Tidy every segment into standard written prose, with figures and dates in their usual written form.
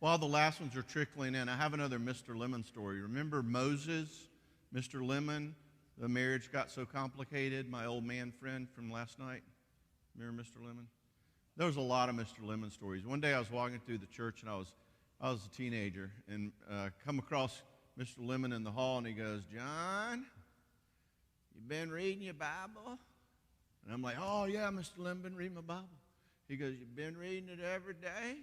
While the last ones are trickling in, I have another Mr. Lemon story. Remember Moses, Mr. Lemon? The marriage got so complicated. My old man friend from last night. Remember Mr. Lemon? There was a lot of Mr. Lemon stories. One day I was walking through the church, and I was a teenager, and come across Mr. Lemon in the hall, and he goes, "John, you been reading your Bible?" And I'm like, "Oh, yeah, Mr. Lemon, been reading my Bible." He goes, "You been reading it every day?"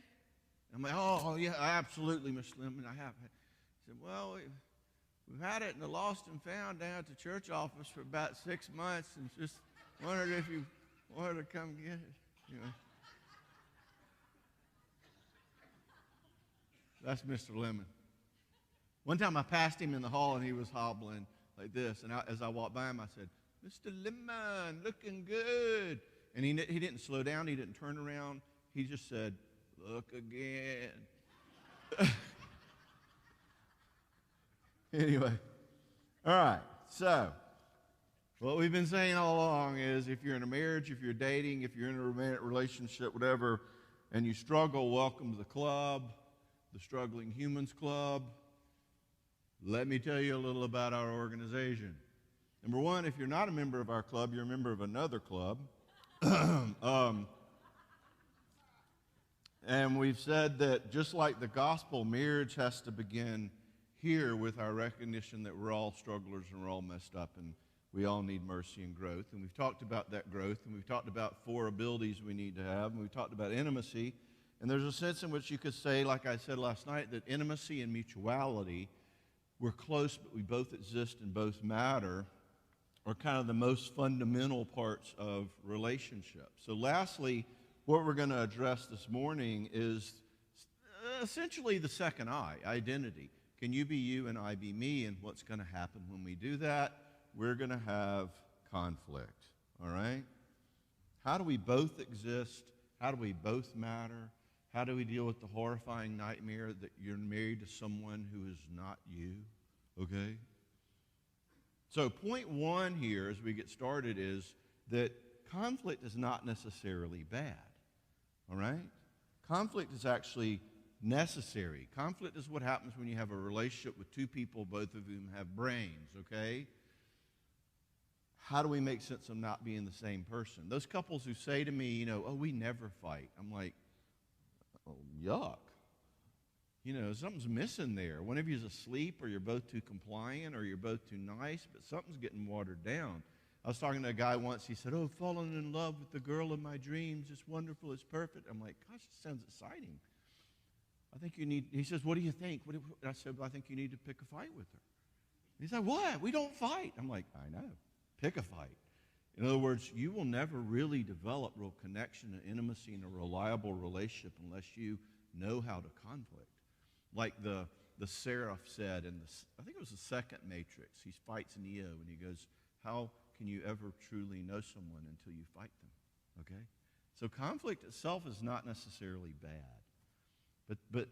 I'm like, "Oh, yeah, absolutely, Mr. Lemon, I have." He said, "Well, we've had it in the lost and found down at the church office for about 6 months, and just wondered if you wanted to come get it." You know. That's Mr. Lemon. One time I passed him in the hall, and he was hobbling like this. And as I walked by him, I said, "Mr. Lemon, looking good." And he didn't slow down. He didn't turn around. He just said, "Look again." Anyway, all right. So what we've been saying all along is if you're in a marriage, if you're dating, if you're in a romantic relationship, whatever, and you struggle, welcome to the club. The Struggling Humans Club. Let me tell you a little about our organization. Number one, if you're not a member of our club, you're a member of another club. And we've said that just like the gospel, marriage has to begin here with our recognition that we're all strugglers and we're all messed up and we all need mercy and growth. And we've talked about that growth, and we've talked about 4 abilities we need to have, and we've talked about intimacy. And there's a sense in which you could say, like I said last night, that intimacy and mutuality, we're close, but we both exist and both matter, are kind of the most fundamental parts of relationships. So lastly, what we're going to address this morning is essentially the second I, identity. Can you be you and I be me? And what's going to happen when we do that? We're going to have conflict, all right? How do we both exist? How do we both matter? How do we deal with the horrifying nightmare that you're married to someone who is not you? Okay? So point 1 here as we get started is that conflict is not necessarily bad. All right? Conflict is actually necessary. Conflict is what happens when you have a relationship with 2 people, both of whom have brains, okay? How do we make sense of not being the same person? Those couples who say to me, "Oh, we never fight." I'm like, "Oh, yuck. Something's missing there. One of you's asleep, or you're both too compliant, or you're both too nice, but something's getting watered down." I was talking to a guy once. He said, "Oh, falling in love with the girl of my dreams. It's wonderful. It's perfect." I'm like, "Gosh, it sounds exciting. I think you need," he says, "What do you think?" I said, "Well, I think you need to pick a fight with her." He said, "What? We don't fight." I'm like, "I know. Pick a fight." In other words, you will never really develop real connection and intimacy in a reliable relationship unless you know how to conflict. Like the seraph said I think it was the second Matrix. He fights Neo, and he goes, "How can you ever truly know someone until you fight them?" Okay? So conflict itself is not necessarily bad. But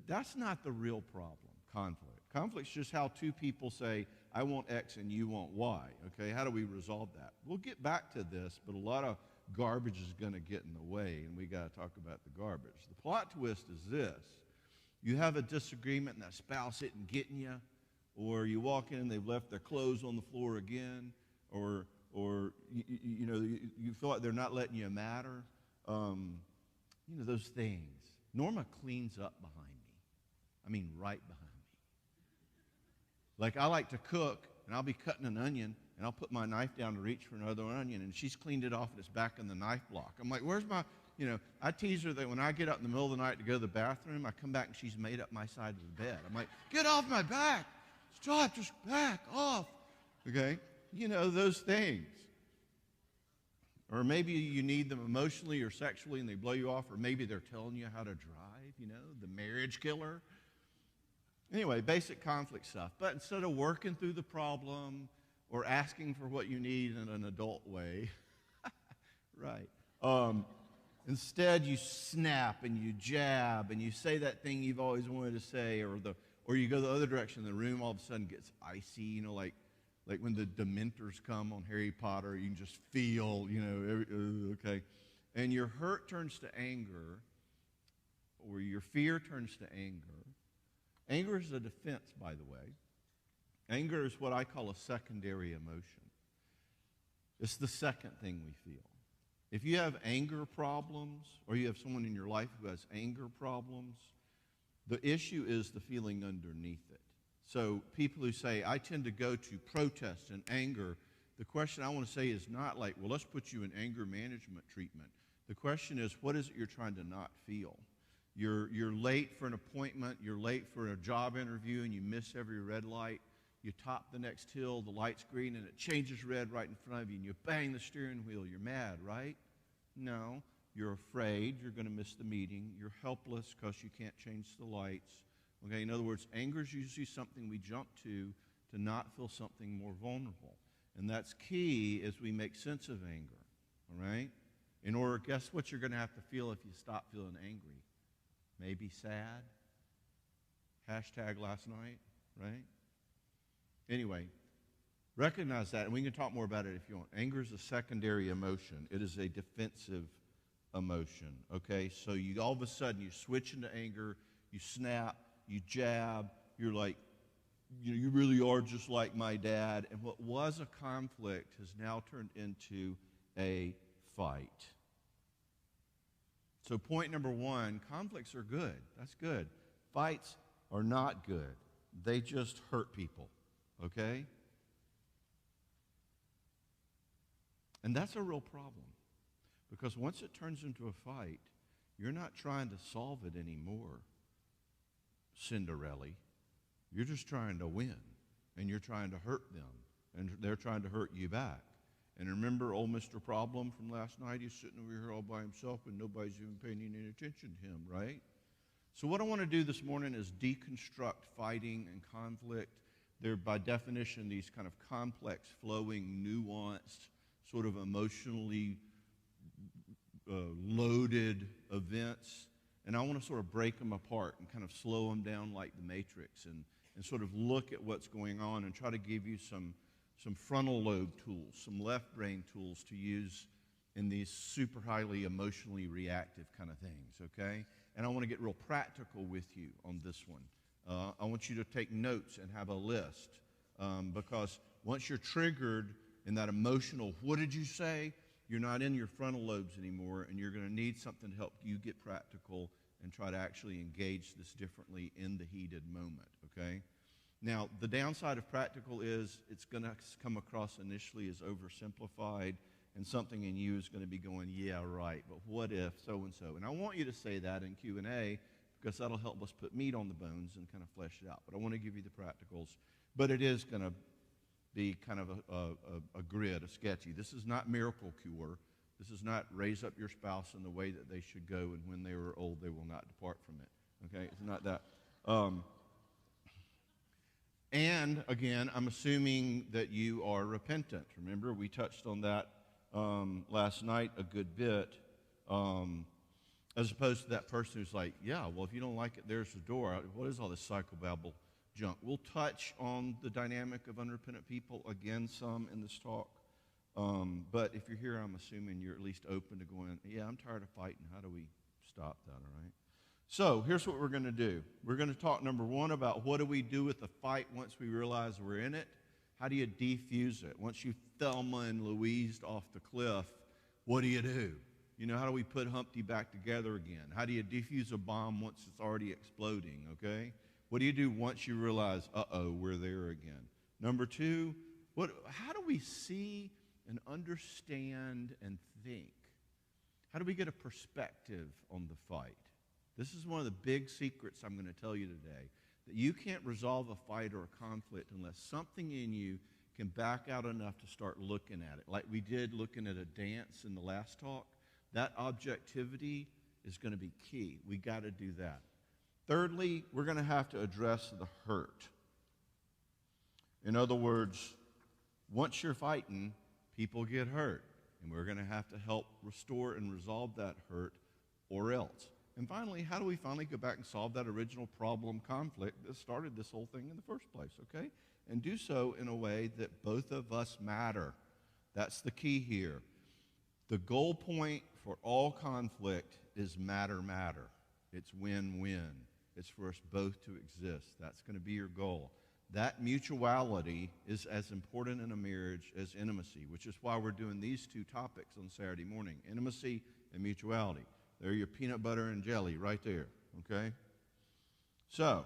that's not the real problem, conflict. Conflict's just how 2 people say, "I want X and you want Y." Okay? How do we resolve that? We'll get back to this, but a lot of garbage is going to get in the way, and we got to talk about the garbage. The plot twist is this. You have a disagreement, and that spouse isn't getting you, or you walk in and they've left their clothes on the floor again, or you feel like they're not letting you matter. Those things. Norma cleans up behind me. I mean, right behind me. Like, I like to cook, and I'll be cutting an onion, and I'll put my knife down to reach for another onion, and she's cleaned it off, and it's back in the knife block. I'm like, "Where's my," I tease her that when I get up in the middle of the night to go to the bathroom, I come back, and she's made up my side of the bed. I'm like, "Get off my back. Stop, just back off." Okay? Those things. Or maybe you need them emotionally or sexually and they blow you off, or maybe they're telling you how to drive, the marriage killer. Anyway, basic conflict stuff. But instead of working through the problem or asking for what you need in an adult way, right, instead you snap and you jab and you say that thing you've always wanted to say, or you go the other direction, the room all of a sudden gets icy, like when the Dementors come on Harry Potter, you can just feel, okay. And your hurt turns to anger, or Your fear turns to anger. Anger is a defense, by the way. Anger is what I call a secondary emotion. It's the second thing we feel. If you have anger problems, or you have someone in your life who has anger problems, the issue is the feeling underneath it. So people who say, I tend to go to protest and anger, the question I want to say is not like, well, let's put you in anger management treatment. The question is, what is it you're trying to not feel? You're late for an appointment, you're late for a job interview, and you miss every red light. You top the next hill, the light's green, and it changes red right in front of you, and you bang the steering wheel. You're mad, right? No. You're afraid you're going to miss the meeting. You're helpless because you can't change the lights. Okay, in other words, anger is usually something we jump to not feel something more vulnerable. And that's key as we make sense of anger, all right? In order, guess what you're going to have to feel if you stop feeling angry? Maybe sad. Hashtag last night, right? Anyway, recognize that, and we can talk more about it if you want. Anger is a secondary emotion. It is a defensive emotion, okay? So you all of a sudden, you switch into anger, you snap, you jab, you're like, you really are just like my dad. And what was a conflict has now turned into a fight. So point number one, conflicts are good. That's good. Fights are not good. They just hurt people, okay? And that's a real problem. Because once it turns into a fight, you're not trying to solve it anymore, Cinderella. You're just trying to win, and you're trying to hurt them, and they're trying to hurt you back. And remember old Mr. Problem from last night? He's sitting over here all by himself, and nobody's even paying any attention to him, right? So what I want to do this morning is deconstruct fighting and conflict. They're, by definition, these kind of complex, flowing, nuanced, sort of emotionally loaded events. And I want to sort of break them apart and kind of slow them down like the Matrix and sort of look at what's going on and try to give you some frontal lobe tools, some left brain tools to use in these super highly emotionally reactive kind of things, okay? And I want to get real practical with you on this one. I want you to take notes and have a list because once you're triggered in that emotional, what did you say? You're not in your frontal lobes anymore, and you're going to need something to help you get practical and try to actually engage this differently in the heated moment, okay? Now, the downside of practical is it's going to come across initially as oversimplified, and something in you is going to be going, yeah, right, but what if so-and-so? And I want you to say that in Q&A because that'll help us put meat on the bones and kind of flesh it out. But I want to give you the practicals. But it is going to be kind of a grid, a sketchy. This is not miracle cure. This is not raise up your spouse in the way that they should go, and when they are old, they will not depart from it. Okay? It's not that. And, again, I'm assuming that you are repentant. Remember, we touched on that last night a good bit, as opposed to that person who's like, yeah, well, if you don't like it, there's the door. What is all this psychobabble junk? We'll touch on the dynamic of unrepentant people again some in this talk. But if you're here, I'm assuming you're at least open to going, yeah, I'm tired of fighting. How do we stop that, all right? So here's what we're going to do. We're going to talk, number one, about what do we do with the fight once we realize we're in it. How do you defuse it? Once you Thelma and Louised off the cliff, what do you do? You know, how do we put Humpty back together again? How do you defuse a bomb once it's already exploding, okay? What do you do once you realize, uh-oh, we're there again? Number two, how do we see and understand and think? How do we get a perspective on the fight? This is one of the big secrets I'm going to tell you today, that you can't resolve a fight or a conflict unless something in you can back out enough to start looking at it. Like we did looking at a dance in the last talk, that objectivity is going to be key. We got to do that. Thirdly, we're going to have to address the hurt. In other words, once you're fighting, people get hurt, and we're going to have to help restore and resolve that hurt or else. And finally, how do we finally go back and solve that original problem conflict that started this whole thing in the first place, okay? And do so in a way that both of us matter. That's the key here. The goal point for all conflict is matter. It's win-win. It's for us both to exist. That's going to be your goal. That mutuality is as important in a marriage as intimacy, which is why we're doing these two topics on Saturday morning, intimacy and mutuality. They're your peanut butter and jelly right there, okay? So,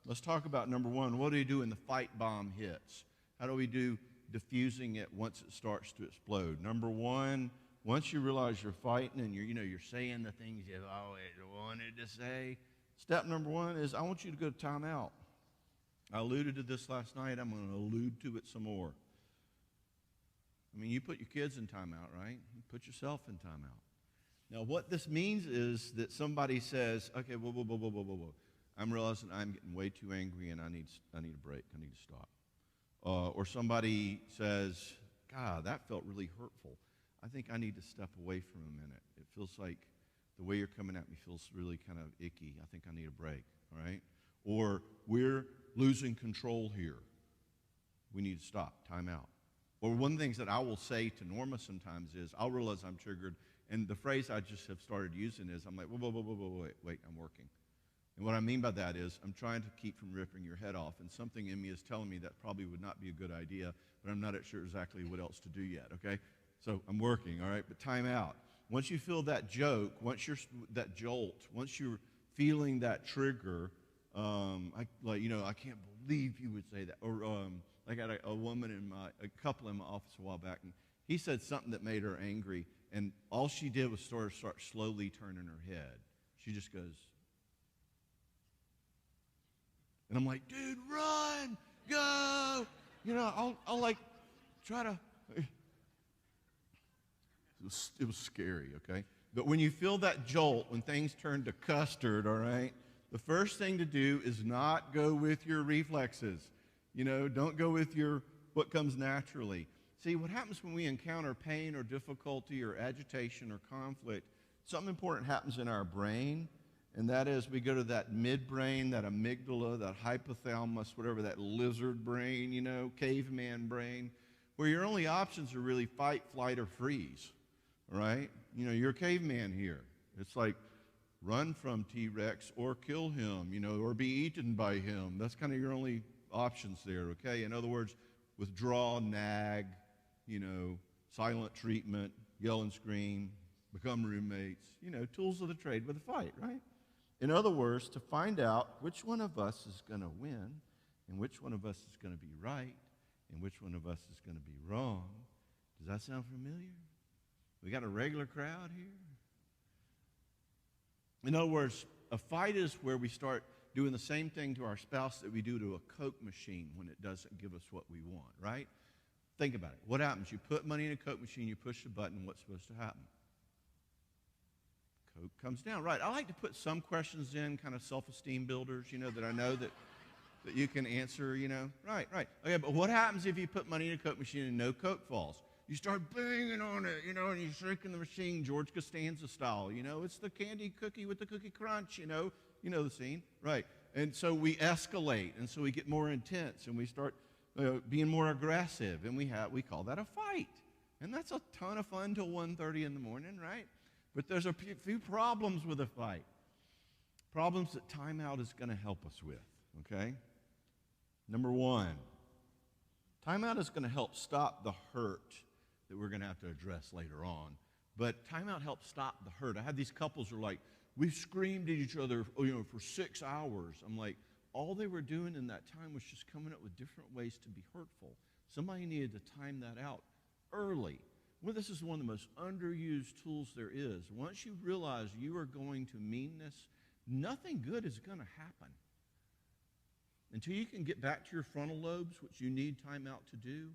let's talk about number one. What do you do when the fight bomb hits? How do we do diffusing it once it starts to explode? Number one, once you realize you're fighting and you're saying the things you've always wanted to say, step number one is I want you to go to timeout. I alluded to this last night. I'm going to allude to it some more. I mean, you put your kids in timeout, right? You put yourself in timeout. Now, what this means is that somebody says, okay, whoa. I'm realizing I'm getting way too angry and I need a break. I need to stop. Or somebody says, God, that felt really hurtful. I think I need to step away from a minute. It feels like the way you're coming at me feels really kind of icky. I think I need a break, all right? Or we're losing control here. We need to stop, time out. Or one of the things that I will say to Norma sometimes is, I'll realize I'm triggered, and the phrase I just have started using is, I'm like, wait, I'm working. And what I mean by that is, I'm trying to keep from ripping your head off, and something in me is telling me that probably would not be a good idea, but I'm not sure exactly what else to do yet, okay? So I'm working, all right, but time out. Once you feel that joke, that jolt, once you're feeling that trigger, I can't believe you would say that. Or I got a couple in my office a while back, and he said something that made her angry, and all she did was start slowly turning her head. She just goes, and I'm like, dude, run, go. I'll like try to. It was scary, okay? But when you feel that jolt, when things turn to custard, all right, the first thing to do is not go with your reflexes. Don't go with what comes naturally. See, what happens when we encounter pain or difficulty or agitation or conflict, something important happens in our brain, and that is we go to that midbrain, that amygdala, that hypothalamus, whatever, that lizard brain, caveman brain, where your only options are really fight, flight, or freeze, all right? You're a caveman here. It's like run from T-Rex or kill him, or be eaten by him. That's kind of your only options there, okay? In other words, withdraw, nag, silent treatment, yell and scream, become roommates, tools of the trade with a fight, right? In other words, to find out which one of us is going to win and which one of us is going to be right and which one of us is going to be wrong. Does that sound familiar? We got a regular crowd here? In other words, a fight is where we start doing the same thing to our spouse that we do to a Coke machine when it doesn't give us what we want, right? Think about it. What happens? You put money in a Coke machine, you push the button, what's supposed to happen? Coke comes down, right? I like to put some questions in, kind of self-esteem builders, that I know that you can answer, Right. Okay, but what happens if you put money in a Coke machine and no Coke falls? You start banging on it, and you're shrinking the machine, George Costanza style. It's the candy cookie with the cookie crunch, You know the scene, right? And so we escalate, and so we get more intense, and we start being more aggressive, and we call that a fight. And that's a ton of fun till 1:30 in the morning, right? But there's a few problems with a fight. Problems that timeout is going to help us with, okay? Number one, timeout is going to help stop the hurt that we're going to have to address later on. But timeout helps stop the hurt. I have these couples who are like, we screamed at each other, for 6 hours. I'm like, all they were doing in that time was just coming up with different ways to be hurtful. Somebody needed to time that out early. Well, this is one of the most underused tools there is. Once you realize you are going to mean this, nothing good is going to happen. Until you can get back to your frontal lobes, which you need time out to do,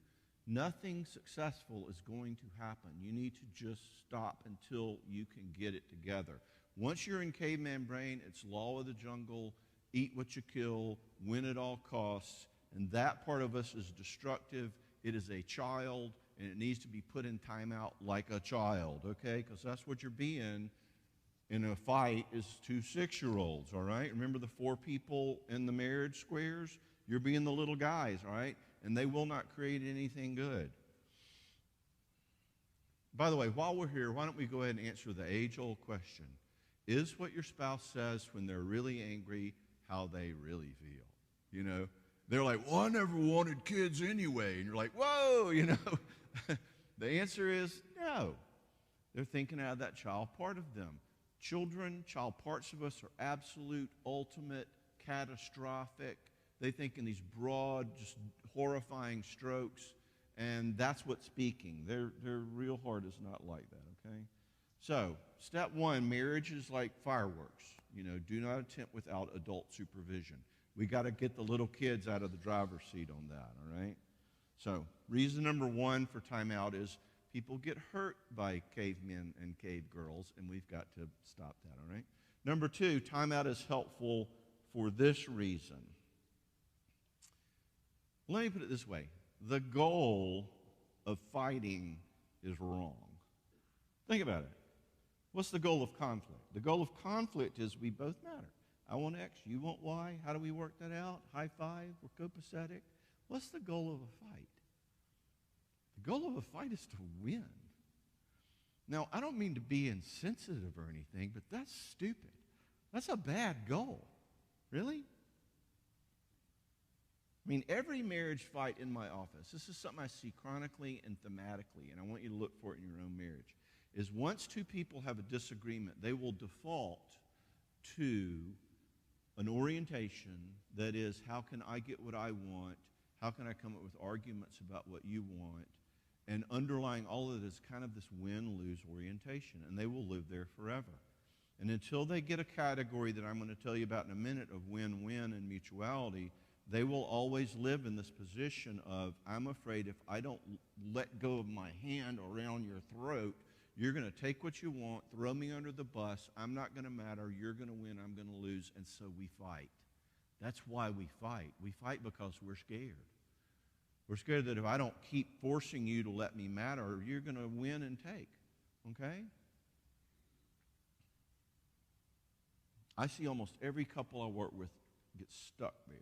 nothing successful is going to happen. You need to just stop until you can get it together. Once you're in caveman brain, it's law of the jungle, eat what you kill, win at all costs, and that part of us is destructive. It is a child, and it needs to be put in timeout like a child, okay? Because that's what you're being in a fight is 2 6-year-olds, all right? Remember the 4 people in the marriage squares? You're being the little guys, all right? And they will not create anything good. By the way, while we're here, why don't we go ahead and answer the age-old question. Is what your spouse says when they're really angry how they really feel? You know, they're like, well, I never wanted kids anyway. And you're like, whoa, you know. The answer is no. They're thinking out of that child part of them. Children, child parts of us are absolute, ultimate, catastrophic. They think in these broad, just horrifying strokes, and that's what's speaking. Their real heart is not like that, okay? So, step one, marriage is like fireworks. You know, do not attempt without adult supervision. We got to get the little kids out of the driver's seat on that, all right? So, reason number one for timeout is people get hurt by cavemen and cave girls, and we've got to stop that, all right? Number two, timeout is helpful for this reason. Let me put it this way. The goal of fighting is wrong. Think about it. What's the goal of conflict? The goal of conflict is we both matter. I want X, you want Y. How do we work that out? High five, we're copacetic. What's the goal of a fight? The goal of a fight is to win. Now, I don't mean to be insensitive or anything, but that's stupid. That's a bad goal. Really? I mean, every marriage fight in my office, this is something I see chronically and thematically, and I want you to look for it in your own marriage, is once two people have a disagreement, they will default to an orientation that is, how can I get what I want? How can I come up with arguments about what you want? And underlying all of it is kind of this win-lose orientation, and they will live there forever. And until they get a category that I'm going to tell you about in a minute of win-win and mutuality, they will always live in this position of, I'm afraid if I don't let go of my hand around your throat, you're going to take what you want, throw me under the bus, I'm not going to matter, you're going to win, I'm going to lose, and so we fight. That's why we fight. We fight because we're scared. We're scared that if I don't keep forcing you to let me matter, you're going to win and take, okay? I see almost every couple I work with get stuck there.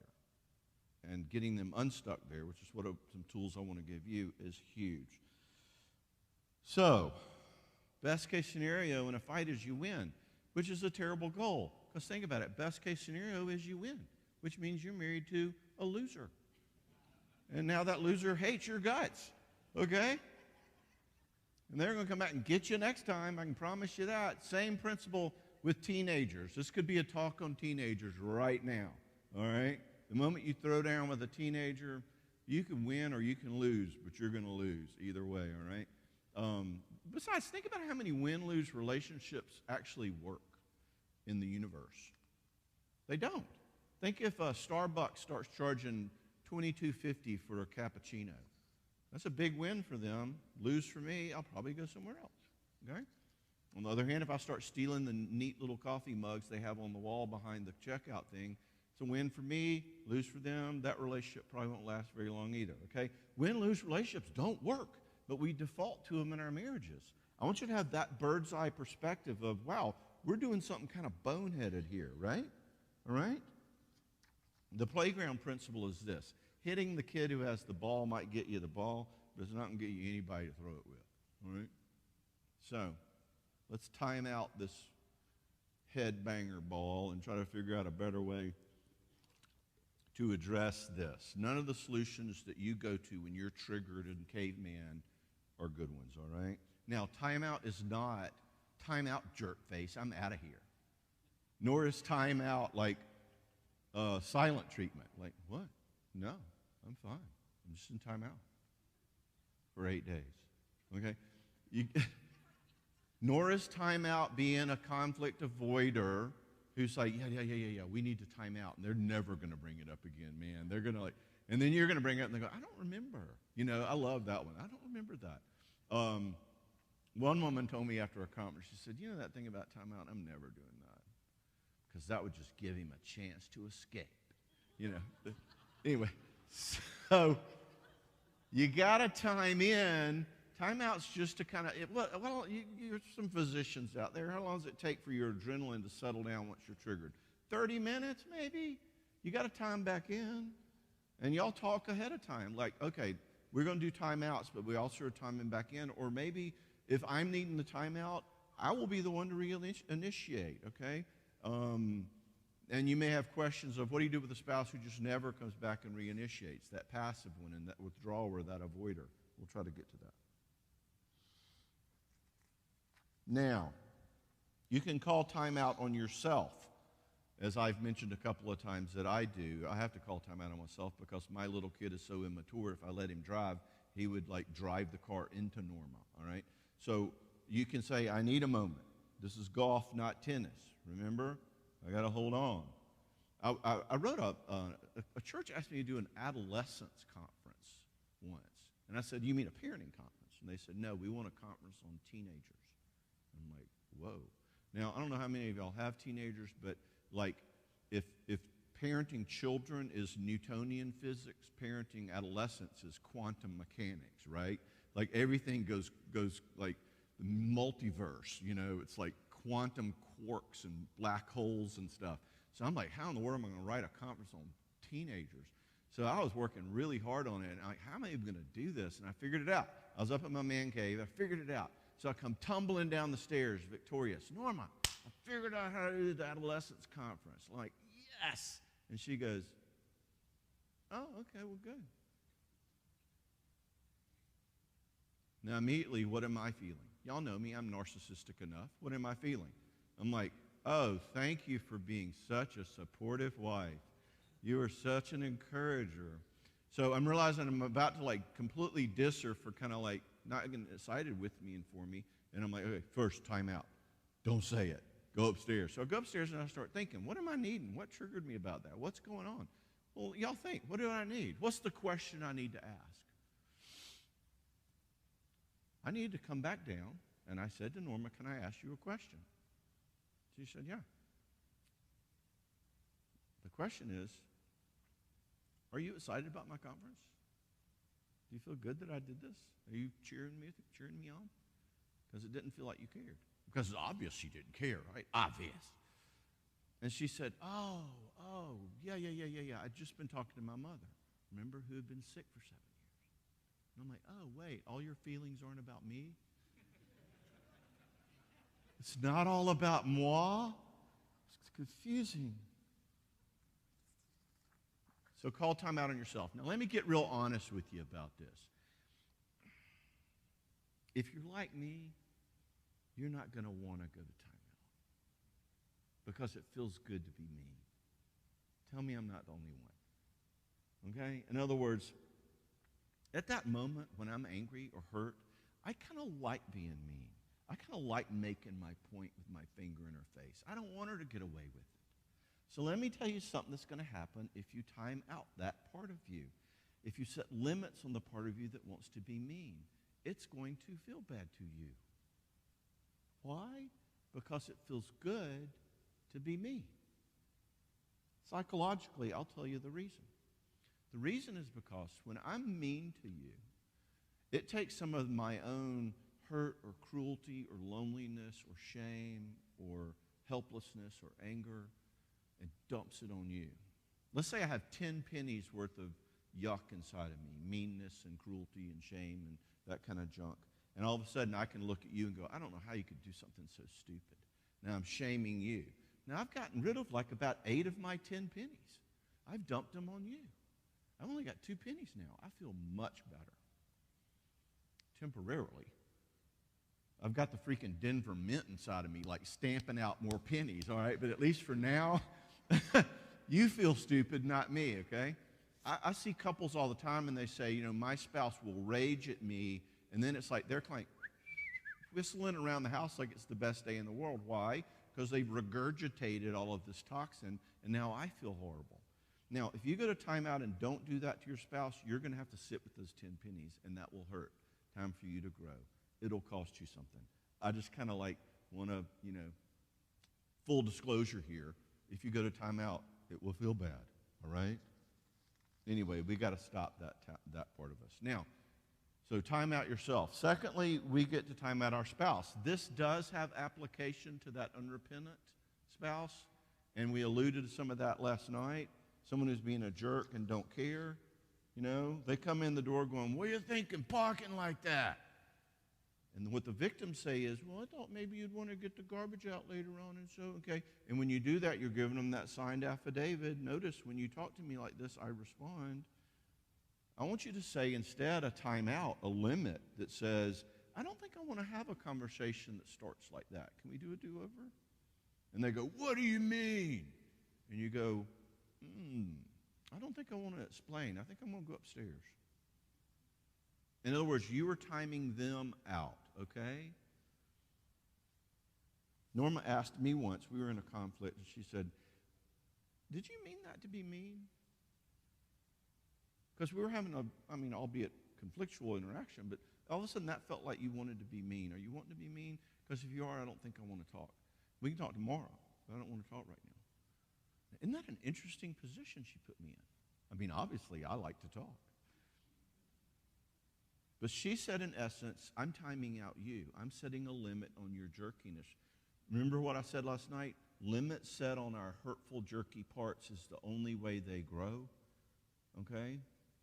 And getting them unstuck there, which is what some tools I want to give you, is huge. So, best case scenario in a fight is you win, which is a terrible goal. Because think about it, best case scenario is you win, which means you're married to a loser. And now that loser hates your guts, okay? And they're going to come back and get you next time, I can promise you that. Same principle with teenagers. This could be a talk on teenagers right now, all right? The moment you throw down with a teenager, you can win or you can lose, but you're going to lose either way, all right? Besides, think about how many win-lose relationships actually work in the universe. They don't. Think if Starbucks starts charging $22.50 for a cappuccino. That's a big win for them. Lose for me, I'll probably go somewhere else, okay? On the other hand, if I start stealing the neat little coffee mugs they have on the wall behind the checkout thing, it's a win for me, lose for them. That relationship probably won't last very long either, okay? Win-lose relationships don't work, but we default to them in our marriages. I want you to have that bird's eye perspective of, wow, we're doing something kind of boneheaded here, right? All right? The playground principle is this. Hitting the kid who has the ball might get you the ball, but it's not going to get you anybody to throw it with, all right? So, let's time out this headbanger ball and try to figure out a better way to address this. None of the solutions that you go to when you're triggered in caveman are good ones, all right? Now, timeout is not timeout jerk face, I'm out of here. Nor is timeout like silent treatment. Like, what? No, I'm fine. I'm just in timeout for 8 days, okay? Nor is timeout being a conflict avoider who's like, yeah, we need to time out. And they're never going to bring it up again, man. They're going to like, and then you're going to bring it up and they go, I don't remember. You know, I love that one. I don't remember that. One woman told me after a conference, she said, you know that thing about timeout? I'm never doing that. Because that would just give him a chance to escape. You know. Anyway, so you got to time in. Timeout's just to kind of, well, you're some physicians out there. How long does it take for your adrenaline to settle down once you're triggered? 30 minutes, maybe? You got to time back in. And y'all talk ahead of time. Like, okay, we're going to do timeouts, but we also are timing back in. Or maybe if I'm needing the timeout, I will be the one to reinitiate, okay? And you may have questions of what do you do with a spouse who just never comes back and reinitiates, that passive one and that withdrawer, that avoider. We'll try to get to that. Now, you can call timeout on yourself, as I've mentioned a couple of times that I do. I have to call timeout on myself because my little kid is so immature. If I let him drive, he would like drive the car into Norma, all right? So you can say, I need a moment. This is golf, not tennis. Remember? I got to hold on. I wrote a church asked me to do an adolescence conference once. And I said, you mean a parenting conference? And they said, no, we want a conference on teenagers. I'm like, whoa. Now, I don't know how many of y'all have teenagers, but like if parenting children is Newtonian physics, parenting adolescents is quantum mechanics, right? Like everything goes like multiverse, you know, it's like quantum quarks and black holes and stuff. So I'm like, how in the world am I going to write a conference on teenagers? So I was working really hard on it. And I'm like, how am I even going to do this? And I figured it out. I was up in my man cave. I figured it out. So I come tumbling down the stairs, victorious. Norma, I figured out how to do the adolescence conference. I'm like, yes. And she goes, oh, okay, well, good. Now, immediately, what am I feeling? Y'all know me. I'm narcissistic enough. What am I feeling? I'm like, oh, thank you for being such a supportive wife. You are such an encourager. So I'm realizing I'm about to like completely diss her for kind of like not getting excited with me and for me. And I'm like, okay, first, time out. Don't say it. Go upstairs. So I go upstairs and I start thinking, what am I needing? What triggered me about that? What's going on? Well, y'all think, what do I need? What's the question I need to ask? I needed to come back down, and I said to Norma, can I ask you a question? She said, yeah. The question is, are you excited about my conference? Do you feel good that I did this? Are you cheering me on? Because it didn't feel like you cared. Because it's obvious she didn't care, right? Obvious. And she said, oh, yeah. I'd just been talking to my mother, remember, who had been sick for 7 years. And I'm like, oh, wait, all your feelings aren't about me? It's not all about moi? It's confusing. So call time out on yourself. Now, let me get real honest with you about this. If you're like me, you're not going to want to go to timeout because it feels good to be me. Tell me I'm not the only one. Okay? In other words, at that moment when I'm angry or hurt, I kind of like being mean. I kind of like making my point with my finger in her face. I don't want her to get away with it. So let me tell you something that's going to happen if you time out that part of you. If you set limits on the part of you that wants to be mean, it's going to feel bad to you. Why? Because it feels good to be me. Psychologically, I'll tell you the reason. The reason is because when I'm mean to you, it takes some of my own hurt or cruelty or loneliness or shame or helplessness or anger and dumps it on you. Let's say I have 10 pennies worth of yuck inside of me, meanness and cruelty and shame and that kind of junk. And all of a sudden I can look at you and go, I don't know how you could do something so stupid. Now I'm shaming you. Now I've gotten rid of like about 8 of my 10 pennies. I've dumped them on you. I've only got 2 pennies now. I feel much better. Temporarily. I've got the freaking Denver Mint inside of me, like stamping out more pennies, all right? But at least for now, you feel stupid, not me, okay? I see couples all the time, and they say, you know, my spouse will rage at me, and then it's like they're like whistling around the house like it's the best day in the world. Why? Because they've regurgitated all of this toxin, and now I feel horrible. Now, if you go to timeout and don't do that to your spouse, you're going to have to sit with those 10 pennies, and that will hurt. Time for you to grow. It'll cost you something. I just kind of like want to, you know, full disclosure here. If you go to timeout, it will feel bad, all right? Anyway, we got to stop that part of us. Now, so time out yourself. Secondly, we get to time out our spouse. This does have application to that unrepentant spouse, and we alluded to some of that last night. Someone who's being a jerk and don't care, you know, they come in the door going, what are you thinking parking like that? And what the victims say is, well, I thought maybe you'd want to get the garbage out later on, and so, okay. And when you do that, you're giving them that signed affidavit. Notice when you talk to me like this, I respond. I want you to say instead a timeout, a limit that says, I don't think I want to have a conversation that starts like that. Can we do a do-over? And they go, what do you mean? And you go, I don't think I want to explain. I think I'm going to go upstairs. In other words, you are timing them out, okay? Norma asked me once, we were in a conflict, and she said, did you mean that to be mean? Because we were having albeit conflictual interaction, but all of a sudden that felt like you wanted to be mean. Are you wanting to be mean? Because if you are, I don't think I want to talk. We can talk tomorrow, but I don't want to talk right now. Isn't that an interesting position she put me in? Obviously, I like to talk. But she said, in essence, I'm timing out you. I'm setting a limit on your jerkiness. Remember what I said last night? Limits set on our hurtful, jerky parts is the only way they grow. Okay?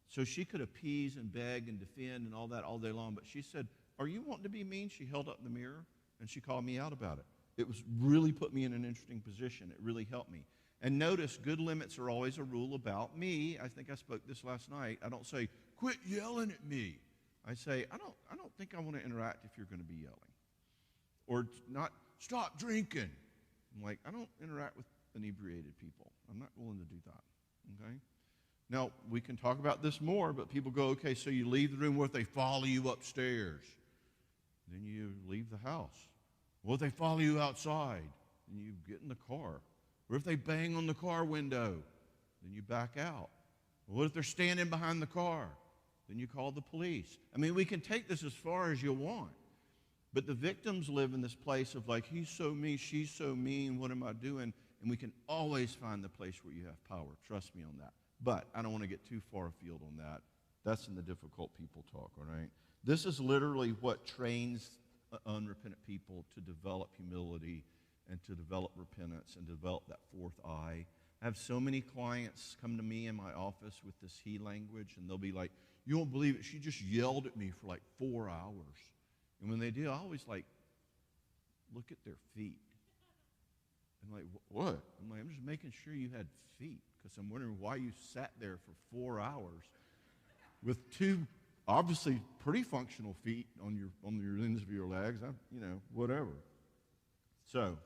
So she could appease and beg and defend and all that all day long, but she said, are you wanting to be mean? She held up the mirror, and she called me out about it. It was really put me in an interesting position. It really helped me. And notice, good limits are always a rule about me. I think I spoke this last night. I don't say, quit yelling at me. I say, I don't think I want to interact if you're going to be yelling. Or not, stop drinking. I'm like, I don't interact with inebriated people. I'm not willing to do that, okay? Now, we can talk about this more, but people go, okay, so you leave the room. What if they follow you upstairs? Then you leave the house. What if they follow you outside? Then you get in the car. Or if they bang on the car window, then you back out. What if they're standing behind the car? Then you call the police. We can take this as far as you want. But the victims live in this place of like, he's so mean, she's so mean, what am I doing? And we can always find the place where you have power. Trust me on that. But I don't want to get too far afield on that. That's in the difficult people talk, all right? This is literally what trains unrepentant people to develop humility and to develop repentance and develop that fourth eye. I have so many clients come to me in my office with this he language, and they'll be like, you won't believe it, she just yelled at me for like 4 hours. And when they do, I always look at their feet. I'm like, what? I'm just making sure you had feet, because I'm wondering why you sat there for 4 hours with two obviously pretty functional feet on your ends of your legs. Whatever. So,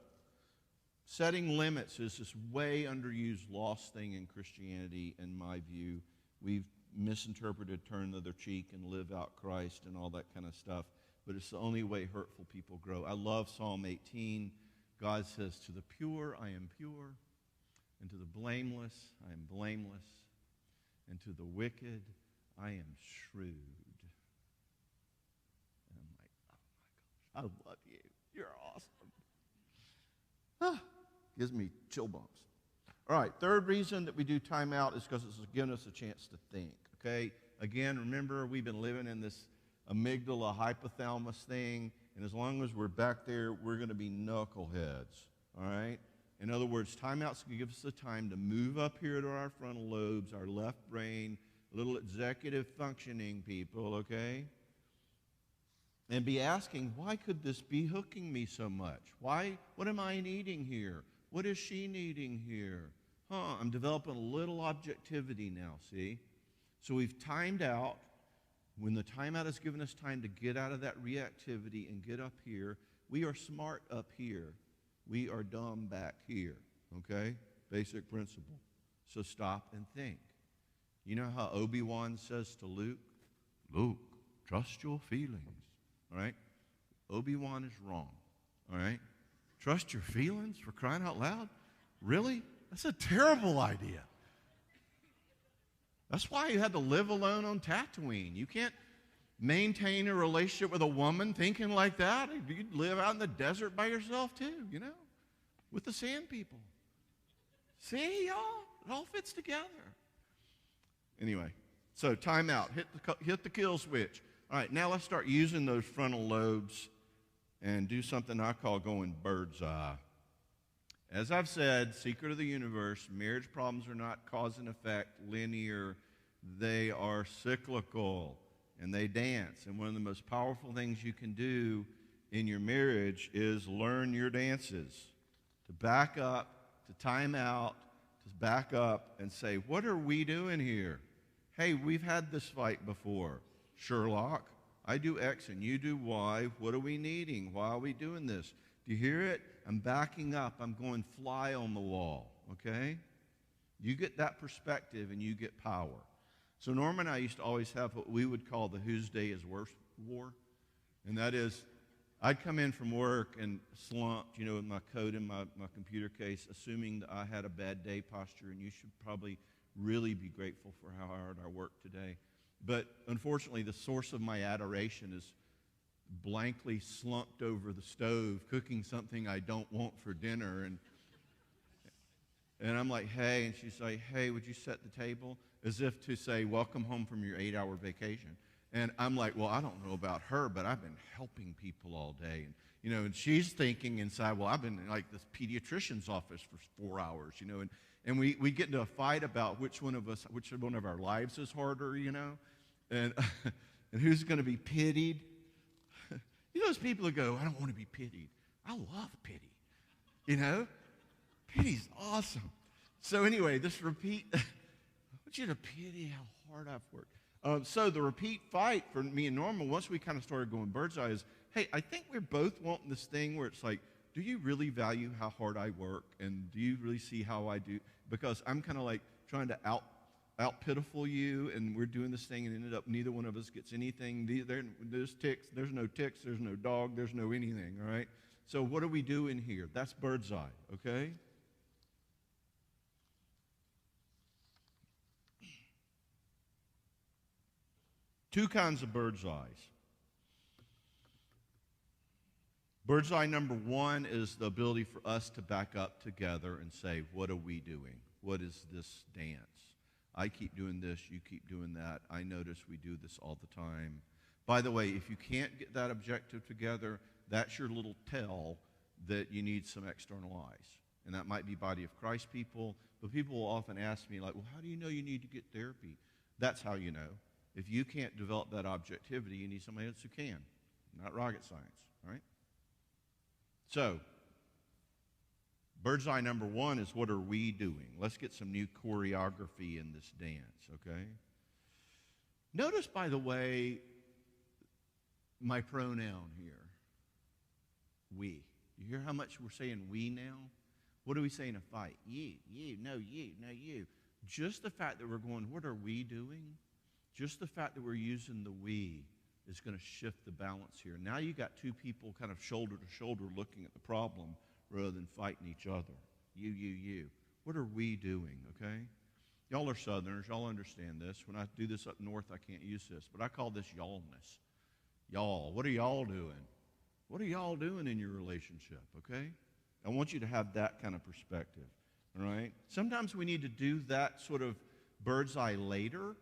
setting limits is this way underused, lost thing in Christianity, in my view. We've misinterpreted turn the other cheek and live out Christ and all that kind of stuff, but it's the only way hurtful people grow. I love Psalm 18. God says, to the pure I am pure, and to the blameless I am blameless, and to the wicked I am shrewd. And I'm like, oh my gosh, I love you. You're awesome. Gives me chill bumps. All right, third reason that we do timeout is because it's giving us a chance to think, okay? Again, remember, we've been living in this amygdala hypothalamus thing, and as long as we're back there, we're going to be knuckleheads, all right? In other words, timeout's going to give us the time to move up here to our frontal lobes, our left brain, little executive functioning people, okay? And be asking, why could this be hooking me so much? Why? What am I needing here? What is she needing here? I'm developing a little objectivity now, see? So we've timed out. When the timeout has given us time to get out of that reactivity and get up here, we are smart up here. We are dumb back here, okay? Basic principle. So stop and think. You know how Obi-Wan says to Luke, Luke, trust your feelings, all right? Obi-Wan is wrong, all right? Trust your feelings, for crying out loud? Really? That's a terrible idea. That's why you had to live alone on Tatooine. You can't maintain a relationship with a woman thinking like that. You'd live out in the desert by yourself too, with the sand people. See, y'all? It all fits together. Anyway, so time out. Hit the kill switch. All right, now let's start using those frontal lobes and do something I call going bird's eye. As I've said, secret of the universe, marriage problems are not cause and effect, linear. They are cyclical. and they dance. And one of the most powerful things you can do in your marriage is learn your dances, to back up, to time out, to back up and say, what are we doing here? Hey, we've had this fight before. Sherlock, I do X and you do Y. What are we needing? Why are we doing this? Do you hear it? I'm backing up. I'm going fly on the wall, okay? You get that perspective and you get power. So Norma and I used to always have what we would call the Whose Day is Worse war. And that is, I'd come in from work and slumped, with my coat in my computer case, assuming that I had a bad day posture, and you should probably really be grateful for how hard I worked today. But unfortunately, the source of my adoration is blankly slumped over the stove, cooking something I don't want for dinner. And I'm like, hey, and she's like, hey, would you set the table? As if to say, welcome home from your 8-hour vacation. And I'm like, well, I don't know about her, but I've been helping people all day. And she's thinking inside, well, I've been in like this pediatrician's office for 4 hours, and we get into a fight about which one of our lives is harder, and and who's going to be pitied. Those people who go, I don't want to be pitied. I love pity. Pity's awesome. So anyway, this repeat, I want you to pity how hard I've worked. So the repeat fight for me and Norma, once we kind of started going bird's eye, is, hey, I think we're both wanting this thing where it's like, do you really value how hard I work? And do you really see how I do? Because I'm kind of like trying to out pitiful you, and we're doing this thing, and ended up neither one of us gets anything. There's ticks, there's no ticks, there's no dog, there's no anything, all right? So what do we do in here? That's bird's eye, okay? Two kinds of bird's eyes. Bird's eye number one is the ability for us to back up together and say, what are we doing? What is this dance? I keep doing this, you keep doing that. I notice we do this all the time. By the way, if you can't get that objective together, that's your little tell that you need some external eyes. And that might be body of Christ people, but people will often ask me, like, well, how do you know you need to get therapy? That's how you know. If you can't develop that objectivity, you need somebody else who can. Not rocket science, all right? So, bird's eye number one is, what are we doing? Let's get some new choreography in this dance, okay? Notice, by the way, my pronoun here, we. You hear how much we're saying we now? What do we say in a fight? You, no, you. Just the fact that we're going, what are we doing? Just the fact that we're using the we is going to shift the balance here. Now you got two people kind of shoulder to shoulder looking at the problem rather than fighting each other. You. What are we doing, okay? Y'all are Southerners. Y'all understand this. When I do this up north, I can't use this, but I call this y'allness. Y'all. What are y'all doing? What are y'all doing in your relationship, okay? I want you to have that kind of perspective, all right? Sometimes we need to do that sort of bird's eye later.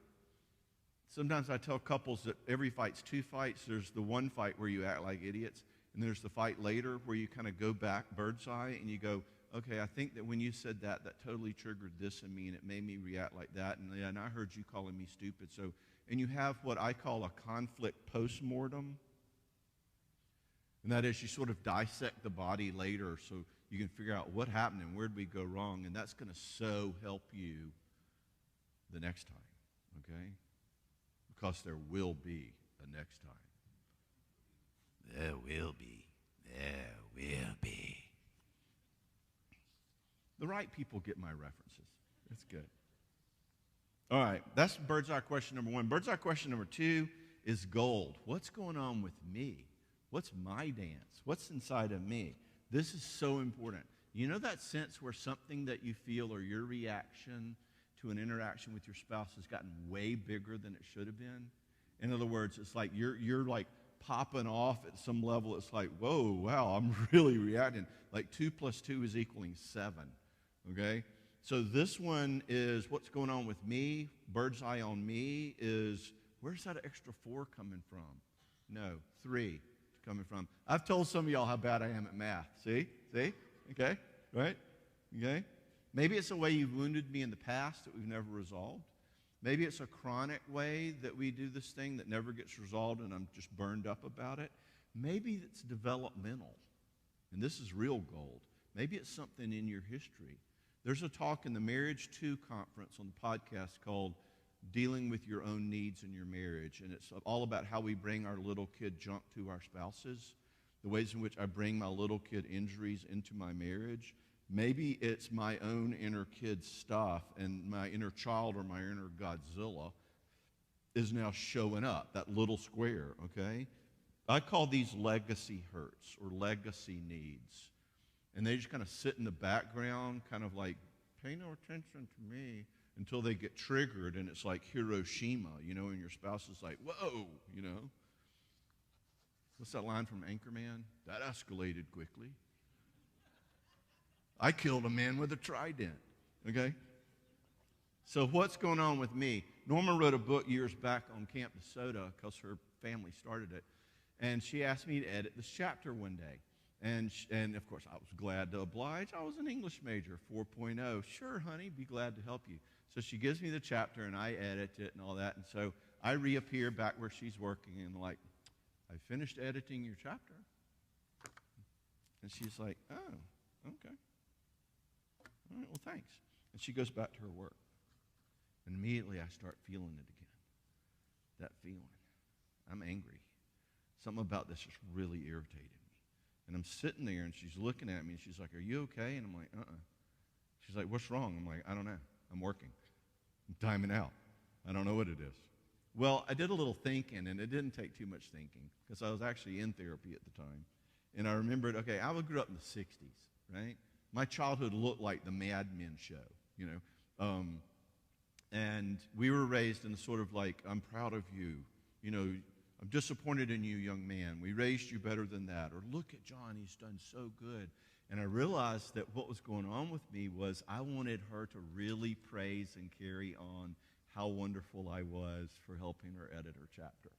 Sometimes I tell couples that every fight's two fights. There's the one fight where you act like idiots, and there's the fight later where you kind of go back bird's eye and you go, okay, I think that when you said that totally triggered this in me, and it made me react like that, and I heard you calling me stupid. So, and you have what I call a conflict postmortem, and that is you sort of dissect the body later so you can figure out what happened and where did we go wrong, and that's going to so help you the next time, okay? Because there will be a next time. There will be. There will be. The right people get my references. That's good. All right, that's bird's eye question number one. Bird's eye question number two is gold. What's going on with me? What's my dance? What's inside of me? This is so important. You know that sense where something that you feel or your reaction to an interaction with your spouse has gotten way bigger than it should have been? In other words, it's like you're like popping off at some level. It's like, whoa, wow, I'm really reacting. Like 2 + 2 is equaling 7, okay? So this one is what's going on with me. Bird's eye on me is, where's that extra 4 coming from? No, 3 coming from. I've told some of y'all how bad I am at math. See? Okay, right? Okay? Maybe it's a way you've wounded me in the past that we've never resolved. Maybe it's a chronic way that we do this thing that never gets resolved and I'm just burned up about it. Maybe it's developmental, and this is real gold. Maybe it's something in your history. There's a talk in the Marriage 2 conference on the podcast called Dealing with Your Own Needs in Your Marriage, and it's all about how we bring our little kid junk to our spouses, the ways in which I bring my little kid injuries into my marriage. Maybe it's my own inner kid stuff, and my inner child or my inner Godzilla is now showing up, that little square, okay? I call these legacy hurts or legacy needs. And they just kind of sit in the background, kind of like, pay no attention to me, until they get triggered, and it's like Hiroshima, and your spouse is like, whoa, What's that line from Anchorman? That escalated quickly. I killed a man with a trident, okay? So what's going on with me? Norma wrote a book years back on Camp DeSoto because her family started it, and she asked me to edit this chapter one day. And of course, I was glad to oblige. I was an English major, 4.0. Sure, honey, be glad to help you. So she gives me the chapter, and I edit it and all that. And so I reappear back where she's working, and like, I finished editing your chapter. And she's like, oh, okay. All right, well, thanks. And she goes back to her work. And immediately I start feeling it again, that feeling. I'm angry. Something about this just really irritated me. And I'm sitting there, and she's looking at me, and she's like, are you okay? And I'm like, uh-uh. She's like, what's wrong? I'm like, I don't know. I'm working. I'm timing out. I don't know what it is. Well, I did a little thinking, and it didn't take too much thinking because I was actually in therapy at the time. And I remembered, okay, I grew up in the 60s, right? My childhood looked like the Mad Men show, and we were raised in the sort of like, I'm proud of you, I'm disappointed in you, young man. We raised you better than that. Or look at John, he's done so good. And I realized that what was going on with me was I wanted her to really praise and carry on how wonderful I was for helping her edit her chapter.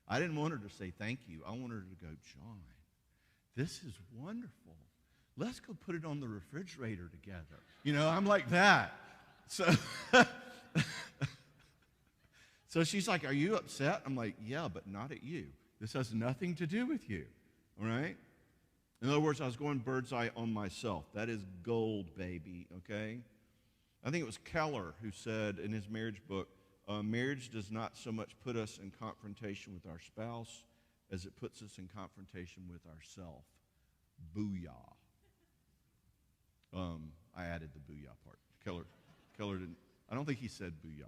I didn't want her to say thank you. I wanted her to go, John, this is wonderful. Let's go put it on the refrigerator together. I'm like that. So she's like, are you upset? I'm like, yeah, but not at you. This has nothing to do with you, all right? In other words, I was going bird's eye on myself. That is gold, baby, okay? I think it was Keller who said in his marriage book, marriage does not so much put us in confrontation with our spouse as it puts us in confrontation with ourself. Booyah. I added the booyah part. Keller didn't. I don't think he said booyah.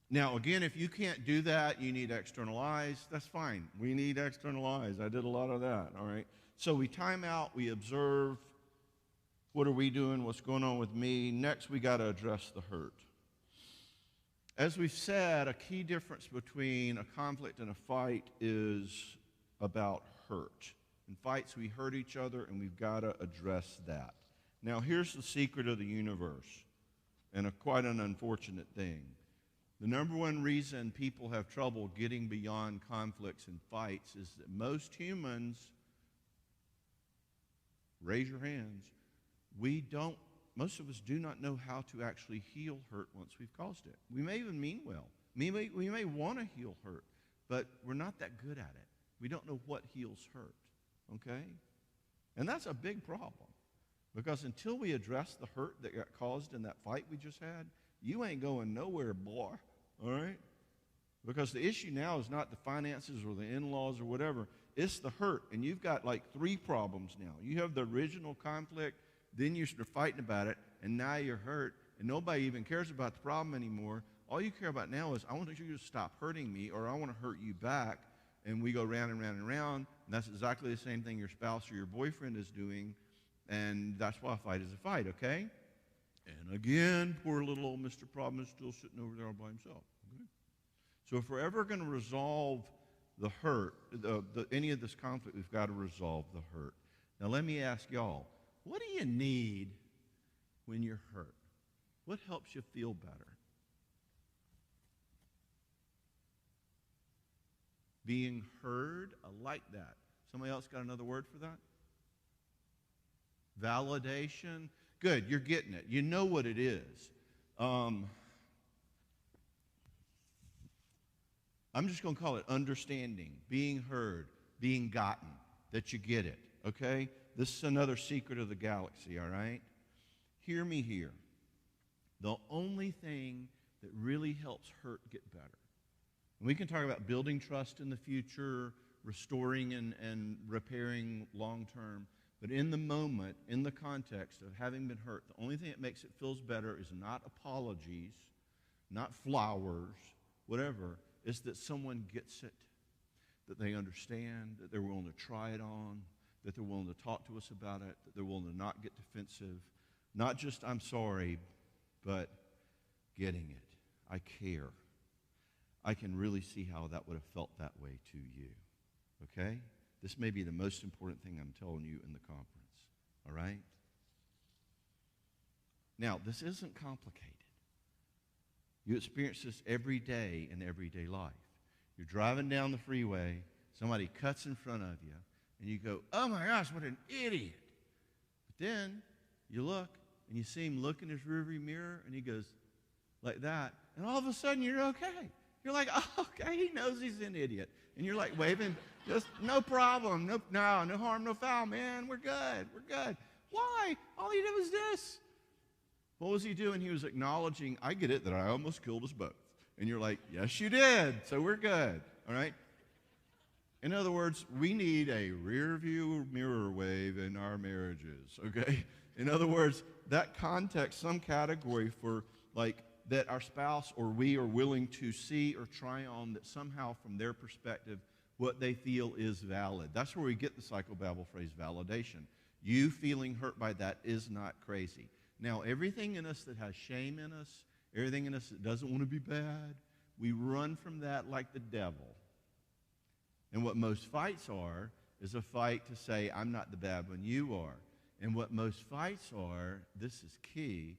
Now, again, if you can't do that, you need external eyes. That's fine. We need external eyes. I did a lot of that, all right? So we time out. We observe. What are we doing? What's going on with me? Next, we got to address the hurt. As we've said, a key difference between a conflict and a fight is about hurt. In fights, we hurt each other, and we've got to address that. Now, here's the secret of the universe, and quite an unfortunate thing. The number one reason people have trouble getting beyond conflicts and fights is that most humans, raise your hands, most of us do not know how to actually heal hurt once we've caused it. We may even mean well. We may want to heal hurt, but we're not that good at it. We don't know what heals hurt, okay? And that's a big problem because until we address the hurt that got caused in that fight we just had, you ain't going nowhere, boy, all right? Because the issue now is not the finances or the in-laws or whatever. It's the hurt, and you've got like 3 problems now. You have the original conflict, then you're fighting about it, and now you're hurt, and nobody even cares about the problem anymore. All you care about now is, I want you to stop hurting me, or I want to hurt you back, and we go round and round and round, and that's exactly the same thing your spouse or your boyfriend is doing, and that's why a fight is a fight, okay? And again, poor little old Mr. Problem is still sitting over there all by himself. Okay? So if we're ever going to resolve the hurt, any of this conflict, we've got to resolve the hurt. Now let me ask y'all, what do you need when you're hurt? What helps you feel better? Being heard, I like that. Somebody else got another word for that? Validation. Good, you're getting it. You know what it is. I'm just going to call it understanding, being heard, being gotten, that you get it, okay? This is another secret of the galaxy, all right? Hear me here. The only thing that really helps hurt get better. And we can talk about building trust in the future, restoring and repairing long term. But in the moment, in the context of having been hurt, the only thing that makes it feels better is not apologies, not flowers, whatever. Is that someone gets it, that they understand, that they're willing to try it on, that they're willing to talk to us about it, that they're willing to not get defensive. Not just, I'm sorry, but getting it. I care. I can really see how that would have felt that way to you. Okay? This may be the most important thing I'm telling you in the conference. All right? Now, this isn't complicated. You experience this every day in everyday life. You're driving down the freeway, somebody cuts in front of you, and you go, oh my gosh, what an idiot. But then you look, and you see him look in his rearview mirror, and he goes like that, and all of a sudden you're okay. You're like, oh, okay, he knows he's an idiot. And you're like waving, just no problem, no harm, no foul, man, we're good. Why? All he did was this. What was he doing? He was acknowledging, I get it, that I almost killed us both. And you're like, yes, you did, so we're good, all right? In other words, we need a rear view mirror wave in our marriages, okay? In other words, that context, some category for like that our spouse or we are willing to see or try on that somehow from their perspective, what they feel is valid. That's where we get the psychobabble phrase validation. You feeling hurt by that is not crazy. Now, everything in us that has shame in us, everything in us that doesn't want to be bad, we run from that like the devil. And what most fights are is a fight to say, I'm not the bad one, you are. And what most fights are, this is key,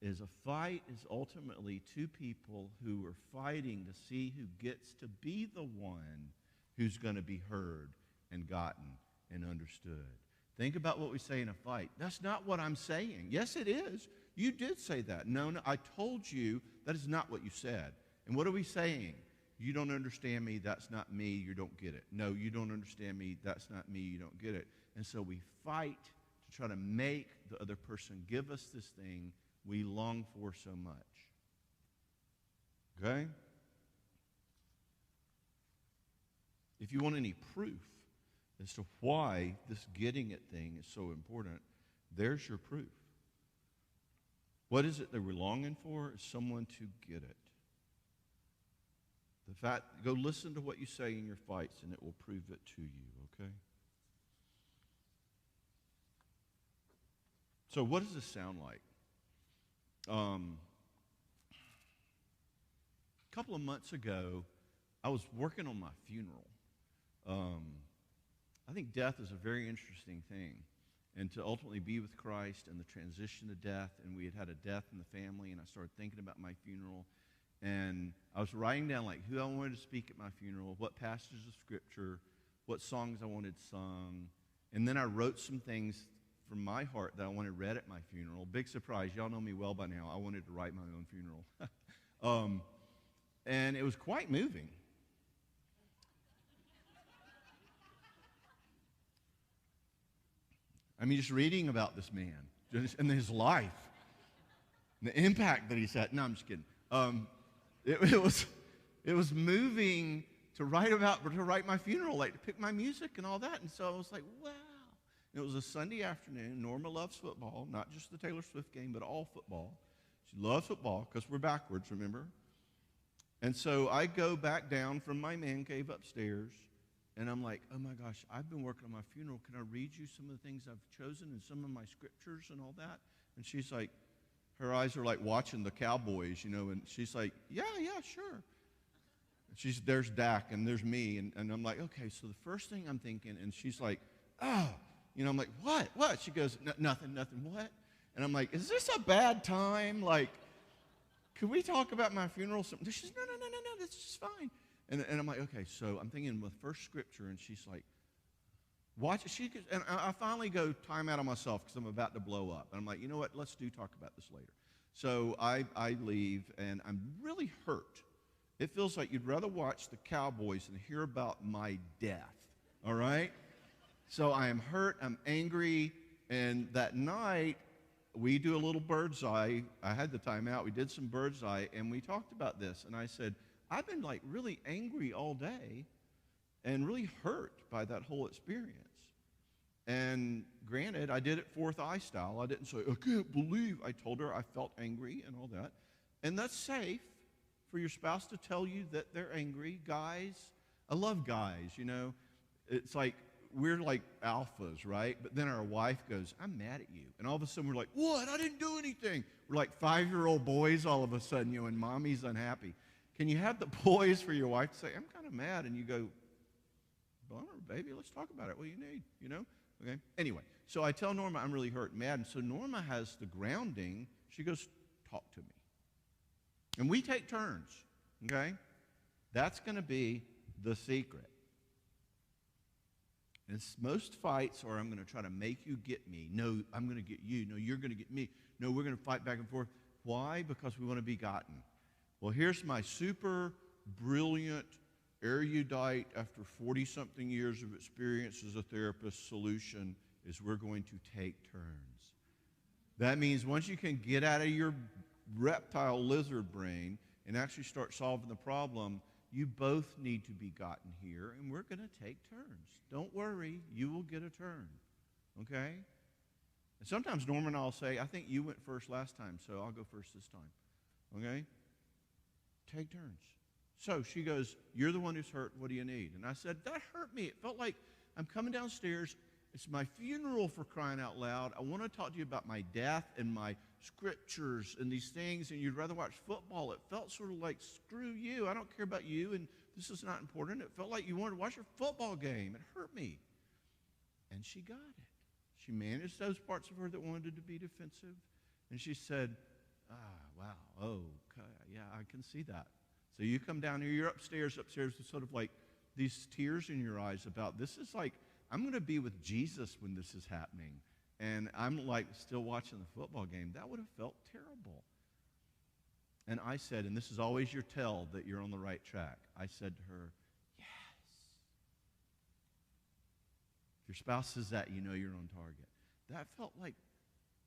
is a fight is ultimately two people who are fighting to see who gets to be the one who's going to be heard and gotten and understood. Think about what we say in a fight. That's not what I'm saying. Yes, it is. You did say that. No, I told you that is not what you said. And what are we saying? You don't understand me, that's not me, you don't get it. No, you don't understand me, that's not me, you don't get it. And so we fight to try to make the other person give us this thing we long for so much. Okay? If you want any proof as to why this getting it thing is so important, there's your proof. What is it that we're longing for? Is someone to get it. The fact, go listen to what you say in your fights, and it will prove it to you, okay? So what does this sound like? A couple of months ago, I was working on my funeral. I think death is a very interesting thing. And to ultimately be with Christ and the transition to death, and we had a death in the family, and I started thinking about my funeral. And I was writing down like who I wanted to speak at my funeral, what passages of Scripture, what songs I wanted sung. And then I wrote some things from my heart that I wanted read at my funeral. Big surprise, y'all know me well by now. I wanted to write my own funeral. And it was quite moving. I mean, just reading about this man and his life, and the impact that he's had. No, I'm just kidding. It was moving to write my funeral, like to pick my music and all that. And so I was like, wow. And it was a Sunday afternoon. Norma loves football, not just the Taylor Swift game, but all football. She loves football because we're backwards, remember? And so I go back down from my man cave upstairs, and I'm like, oh my gosh, I've been working on my funeral. Can I read you some of the things I've chosen and some of my scriptures and all that? And she's like, her eyes are like watching the Cowboys, you know, and she's like, yeah, sure. There's Dak and there's me, and I'm like, okay, so the first thing I'm thinking, and she's like, oh, you know, I'm like, what? She goes, nothing, what? And I'm like, is this a bad time? Like, could we talk about my funeral? She says, no, that's just fine. And I'm like, okay, so I'm thinking the first scripture, and she's like, watch. And I finally go time out on myself because I'm about to blow up. And I'm like, you know what? Let's talk about this later. So I leave, and I'm really hurt It feels like you'd rather watch the Cowboys than hear about my death, all right? So I am hurt, I'm angry, and that night we do a little bird's eye. I had the time out. We did some bird's eye, and we talked about this. And I said, I've been like really angry all day and really hurt by that whole experience. And granted, I did it fourth eye style. I didn't say, I can't believe. I told her I felt angry and all that. And that's safe for your spouse to tell you that they're angry. Guys, I love guys, you know. It's like we're like alphas, right? But then our wife goes, I'm mad at you. And all of a sudden we're like, what? I didn't do anything. We're like 5-year-old boys all of a sudden, you know, and mommy's unhappy. Can you have the boys for your wife to say, I'm kind of mad? And you go, bummer, baby, let's talk about it. What do you need, you know? Okay. Anyway, so I tell Norma I'm really hurt and mad. And so Norma has the grounding. She goes, talk to me. And we take turns, okay? That's going to be the secret. And most fights are, I'm going to try to make you get me. No, I'm going to get you. No, you're going to get me. No, we're going to fight back and forth. Why? Because we want to be gotten. Well, here's my super brilliant, erudite, after 40-something years of experience as a therapist, solution is we're going to take turns. That means once you can get out of your reptile lizard brain and actually start solving the problem, you both need to be gotten here, and we're going to take turns. Don't worry, you will get a turn, okay? And sometimes Norma and I will say, I think you went first last time, so I'll go first this time, okay? Take turns. So she goes, you're the one who's hurt, what do you need? And I said, that hurt me. It felt like I'm coming downstairs. It's my funeral, for crying out loud. I want to talk to you about my death and my scriptures and these things, and you'd rather watch football. It felt sort of like, screw you, I don't care about you, and this is not important. It felt like you wanted to watch your football game. It hurt me. And she got it. She managed those parts of her that wanted to be defensive, and she said, wow, okay, yeah, I can see that. So you come down here, you're upstairs with sort of like these tears in your eyes about, this is like, I'm going to be with Jesus when this is happening. And I'm like still watching the football game. That would have felt terrible. And I said, and this is always your tell that you're on the right track. I said to her, yes. If your spouse says that, you know you're on target. That felt like,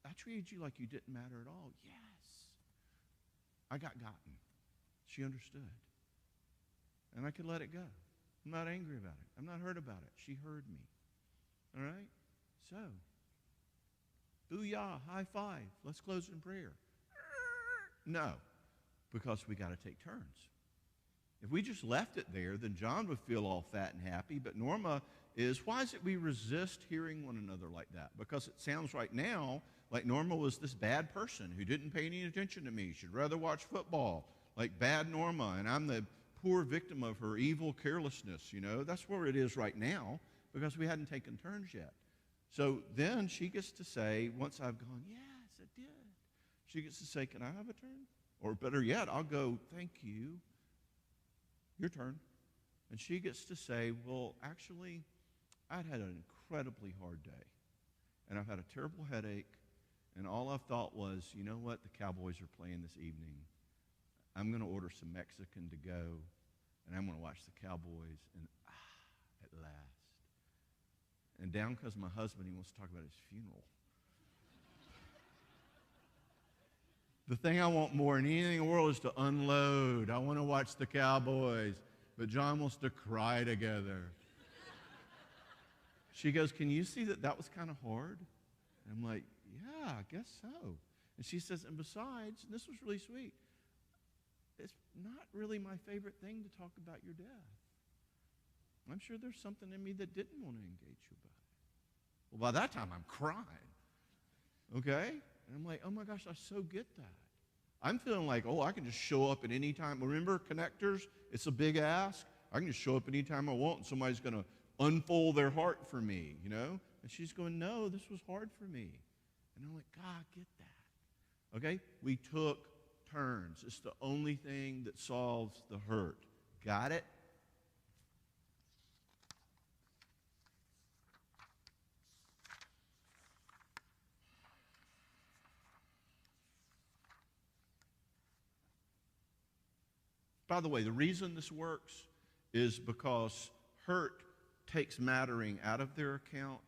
I treated you like you didn't matter at all. Yes. I got gotten. She understood. And I could let it go. I'm not angry about it. I'm not hurt about it. She heard me. All right? So, booyah, high five. Let's close in prayer. No, because we got to take turns. If we just left it there, then John would feel all fat and happy, but Norma is, why is it we resist hearing one another like that? Because it sounds right now like Norma was this bad person who didn't pay any attention to me. She'd rather watch football, like bad Norma, and I'm the poor victim of her evil carelessness, you know. That's where it is right now, because we hadn't taken turns yet. So then she gets to say, once I've gone, yes, I did, she gets to say, can I have a turn? Or better yet, I'll go, thank you, your turn. And she gets to say, well, actually, I'd had an incredibly hard day, and I've had a terrible headache, and all I've thought was, you know what, the Cowboys are playing this evening. I'm going to order some Mexican to go, and I'm going to watch the Cowboys, and at last. And down comes my husband. He wants to talk about his funeral. The thing I want more than anything in the world is to unload. I want to watch the Cowboys, but John wants to cry together. She goes, can you see that that was kind of hard? And I'm like, yeah, I guess so. And she says, and besides, and this was really sweet, it's not really my favorite thing to talk about your death. I'm sure there's something in me that didn't want to engage you about it. Well, by that time, I'm crying. Okay? And I'm like, oh my gosh, I so get that. I'm feeling like, oh, I can just show up at any time. Remember, connectors? It's a big ask. I can just show up anytime I want, and somebody's going to unfold their heart for me, you know? And she's going, no, this was hard for me. And I'm like, God, get that. Okay? We took turns. It's the only thing that solves the hurt. Got it? By the way, the reason this works is because hurt takes mattering out of their account.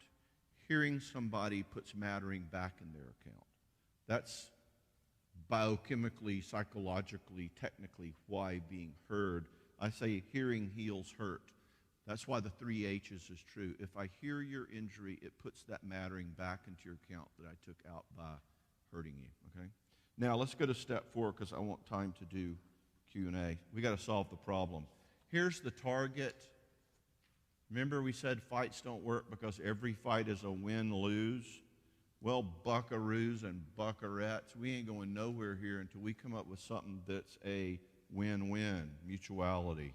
Hearing somebody puts mattering back in their account. That's biochemically, psychologically, technically why being heard. I say hearing heals hurt. That's why the 3 H's is true. If I hear your injury, it puts that mattering back into your account that I took out by hurting you, okay? Now, let's go to step 4 because I want time to do Q&A. We got to solve the problem. Here's the target. Remember we said fights don't work because every fight is a win-lose? Well, buckaroos and buckarettes, we ain't going nowhere here until we come up with something that's a win-win, mutuality.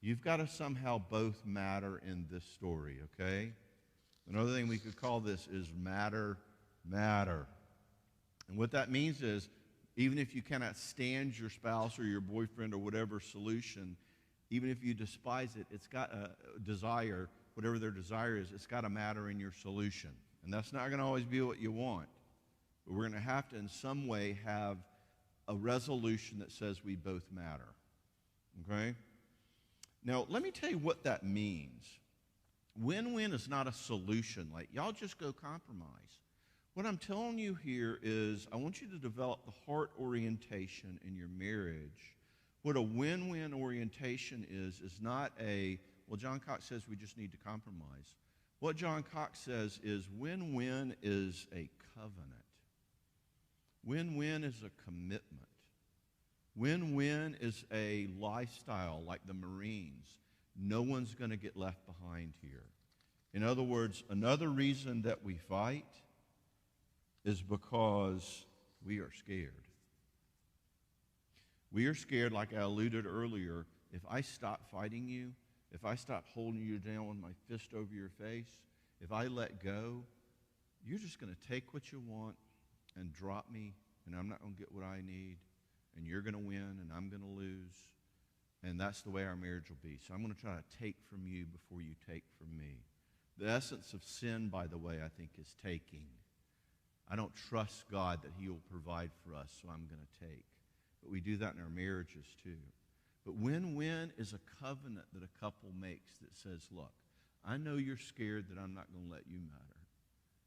You've got to somehow both matter in this story, okay? Another thing we could call this is matter. And what that means is, even if you cannot stand your spouse or your boyfriend or whatever solution, even if you despise it, it's got a desire, whatever their desire is, it's got to matter in your solution. And that's not going to always be what you want. But we're going to have to, in some way, have a resolution that says we both matter. Okay? Now, let me tell you what that means. Win-win is not a solution. Like, y'all just go compromise. What I'm telling you here is I want you to develop the heart orientation in your marriage. What a win-win orientation is not a, well, John Cox says we just need to compromise. What John Cox says is win-win is a covenant. Win-win is a commitment. Win-win is a lifestyle like the Marines. No one's going to get left behind here. In other words, another reason that we fight is because we are scared. We are scared, like I alluded earlier. If I stop fighting you, if I stop holding you down with my fist over your face, if I let go, you're just going to take what you want and drop me, and I'm not going to get what I need, and you're going to win, and I'm going to lose, and that's the way our marriage will be. So I'm going to try to take from you before you take from me. The essence of sin, by the way, I think is taking. I don't trust God that he will provide for us, so I'm going to take. But we do that in our marriages too. But win-win is a covenant that a couple makes that says, look, I know you're scared that I'm not going to let you matter.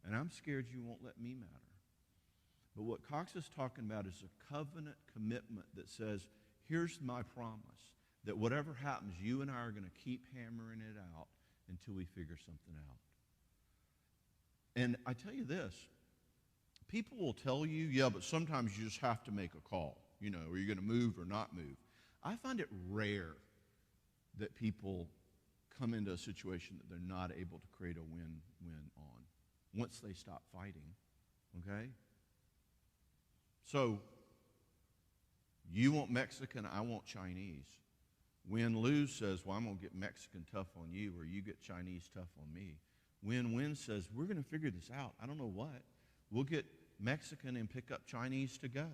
And I'm scared you won't let me matter. But what Cox is talking about is a covenant commitment that says, here's my promise, that whatever happens, you and I are going to keep hammering it out until we figure something out. And I tell you this, people will tell you, yeah, but sometimes you just have to make a call. You know, are you going to move or not move? I find it rare that people come into a situation that they're not able to create a win-win on once they stop fighting, okay? So, you want Mexican, I want Chinese. Win-lose says, well, I'm going to get Mexican tough on you, or you get Chinese tough on me. Win-win says, we're going to figure this out. I don't know what. We'll get Mexican and pick up Chinese to go.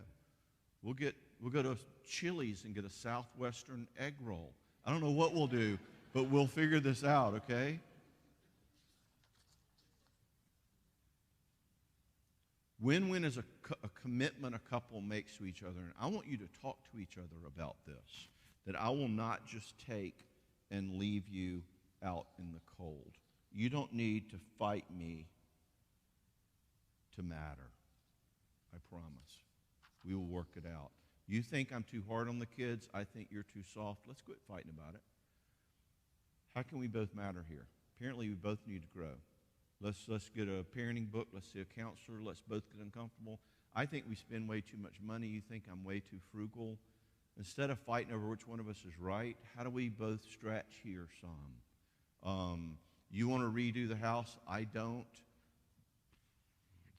We'll go to Chili's and get a Southwestern egg roll. I don't know what we'll do, but we'll figure this out, okay? Win-win is a commitment a couple makes to each other. And I want you to talk to each other about this, that I will not just take and leave you out in the cold. You don't need to fight me to matter. I promise. We will work it out. You think I'm too hard on the kids. I think you're too soft. Let's quit fighting about it. How can we both matter here? Apparently, we both need to grow. Let's get a parenting book. Let's see a counselor. Let's both get uncomfortable. I think we spend way too much money. You think I'm way too frugal. Instead of fighting over which one of us is right, how do we both stretch here some? You want to redo the house? I don't.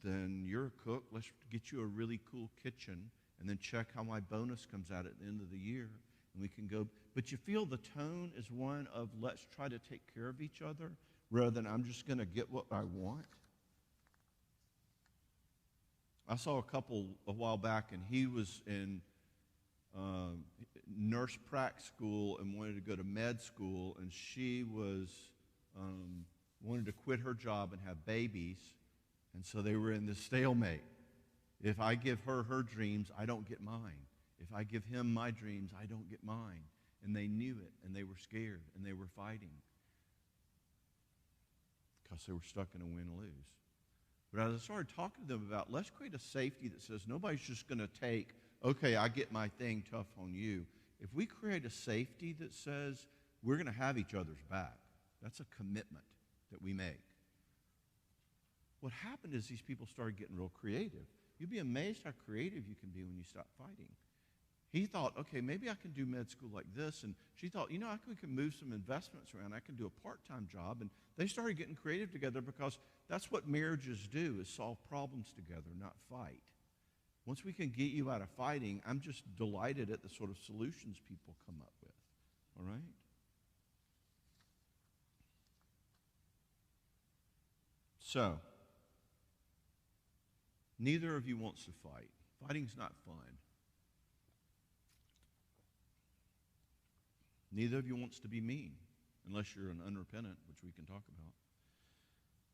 Then you're a cook. Let's get you a really cool kitchen and then check how my bonus comes out at the end of the year. And we can go. But you feel the tone is one of let's try to take care of each other rather than I'm just going to get what I want. I saw a couple a while back, and he was in nurse prac school and wanted to go to med school, and she was wanted to quit her job and have babies, and so they were in this stalemate. If I give her her dreams, I don't get mine. If I give him my dreams, I don't get mine. And they knew it, and they were scared, and they were fighting because they were stuck in a win-lose. But as I started talking to them about, let's create a safety that says nobody's just going to take, okay, I get my thing, tough on you. If we create a safety that says we're going to have each other's back, that's a commitment that we make. What happened is these people started getting real creative. You'd be amazed how creative you can be when you stop fighting. He thought, okay, maybe I can do med school like this. And she thought, we can move some investments around. I can do a part-time job. And they started getting creative together because that's what marriages do, is solve problems together, not fight. Once we can get you out of fighting, I'm just delighted at the sort of solutions people come up with. All right? So, neither of you wants to fight. Fighting's not fun. Neither of you wants to be mean, unless you're an unrepentant, which we can talk about.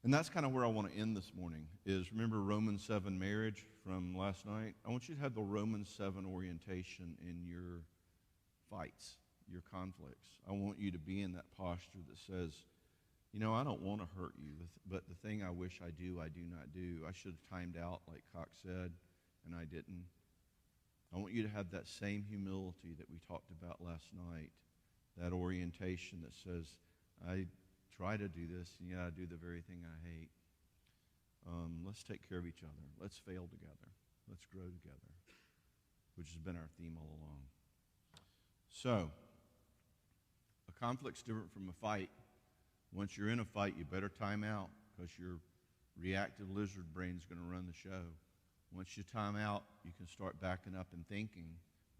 And that's kind of where I want to end this morning, is remember Romans 7 marriage from last night? I want you to have the Romans 7 orientation in your fights, your conflicts. I want you to be in that posture that says, I don't want to hurt you, but the thing I wish I do not do. I should have timed out, like Cox said, and I didn't. I want you to have that same humility that we talked about last night, that orientation that says, I try to do this, and yet I do the very thing I hate. Let's take care of each other. Let's fail together. Let's grow together, which has been our theme all along. So, a conflict's different from a fight. Once you're in a fight, you better time out, because your reactive lizard brain's going to run the show. Once you time out, you can start backing up and thinking.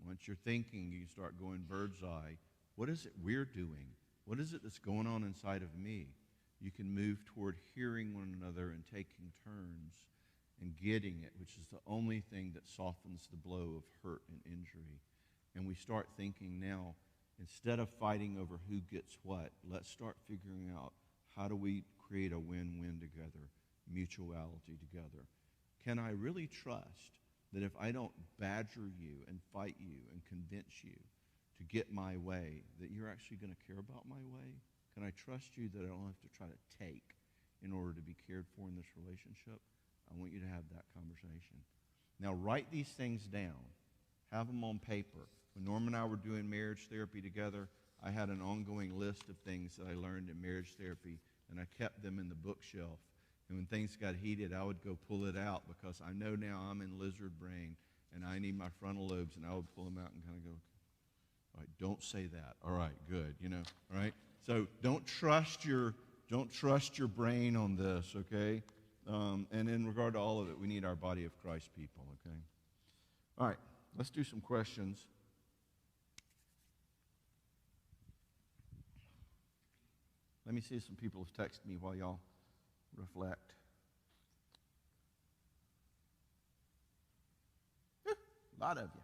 Once you're thinking, you can start going bird's eye. What is it we're doing? What is it that's going on inside of me? You can move toward hearing one another and taking turns and getting it, which is the only thing that softens the blow of hurt and injury. And we start thinking now, instead of fighting over who gets what, let's start figuring out how do we create a win-win together, mutuality together. Can I really trust that if I don't badger you and fight you and convince you to get my way, that you're actually going to care about my way? Can I trust you that I don't have to try to take in order to be cared for in this relationship? I want you to have that conversation. Now, write these things down. Have them on paper. When Norm and I were doing marriage therapy together, I had an ongoing list of things that I learned in marriage therapy, and I kept them in the bookshelf. And when things got heated, I would go pull it out, because I know now I'm in lizard brain, and I need my frontal lobes, and I would pull them out and kind of go, all right, don't say that. All right, good, all right? So don't trust your brain on this, okay? And in regard to all of it, we need our body of Christ people, okay? All right, let's do some questions. Let me see if some people have texted me while y'all reflect. A lot of you.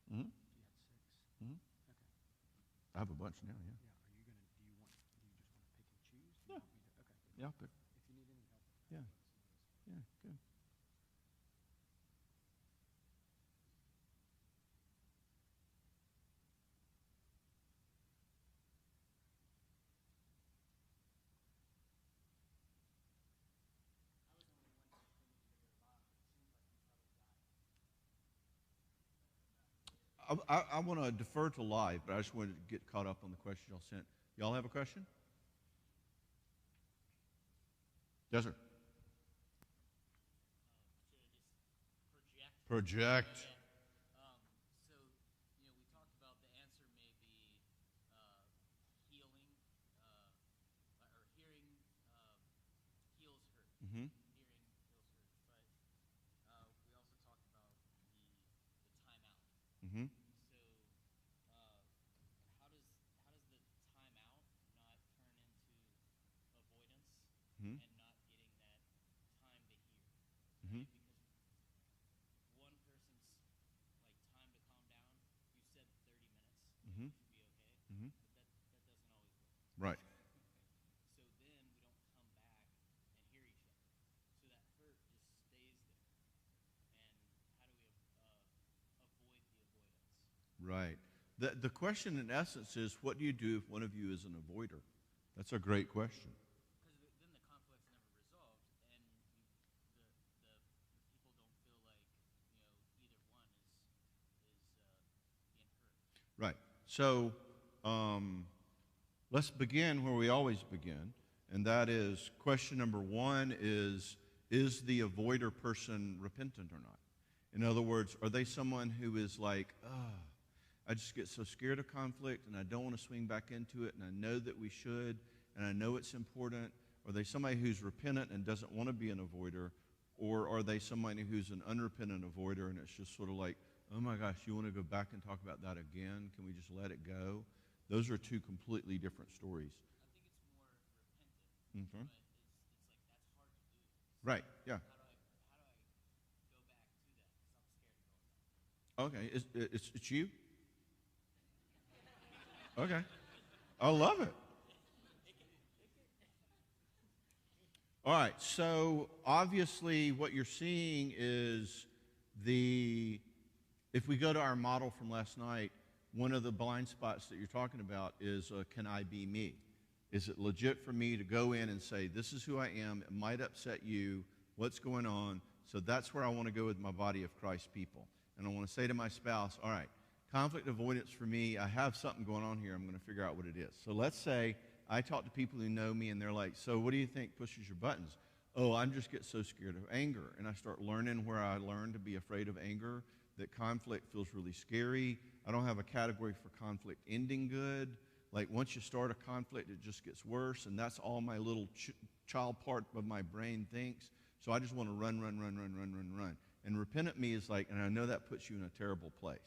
Mm-hmm. Mm-hmm. I have a bunch now, yeah. Yeah. Are you gonna? Do you just want to pick and choose? Yeah. Yeah, I'll pick. If you need any help. Yeah. Yeah, good. I want to defer to live, but I just wanted to get caught up on the question y'all sent. Y'all have a question? Yes, sir. Project. Yeah. So, we talked about the answer may be healing, or hearing heals hurt. Mm-hmm. Hearing heals hurt. But we also talked about the timeout. Mm-hmm. So, how does the timeout not turn into avoidance Mm-hmm. and not getting that time to hear? The question, in essence, is what do you do if one of you is an avoider? That's a great question. Because then the conflict's never resolved, and the people don't feel like either one is being heard. Right. So let's begin where we always begin, and that is question number one is the avoider person repentant or not? In other words, are they someone who is like, I just get so scared of conflict and I don't want to swing back into it and I know that we should and I know it's important? Are they somebody who's repentant and doesn't want to be an avoider? Or are they somebody who's an unrepentant avoider and it's just sort of like, oh my gosh, you want to go back and talk about that again? Can we just let it go? Those are two completely different stories. I think it's more repentant, Mm-hmm. but it's like that's hard to do. Right, yeah. How do I go back to that? Because I'm scared to go back. Okay, it's you? Okay. I love it. All right, so obviously what you're seeing is if we go to our model from last night, one of the blind spots that you're talking about is, can I be me? Is it legit for me to go in and say, this is who I am, it might upset you, what's going on? So that's where I want to go with my body of Christ people. And I want to say to my spouse, all right, conflict avoidance for me, I have something going on here, I'm going to figure out what it is. So let's say I talk to people who know me and they're like, so what do you think pushes your buttons? Oh, I just get so scared of anger. And I start learning where I learned to be afraid of anger, that conflict feels really scary. I don't have a category for conflict ending good. Like once you start a conflict, it just gets worse, and that's all my little child part of my brain thinks. So I just want to run. And repentant me is like, and I know that puts you in a terrible place.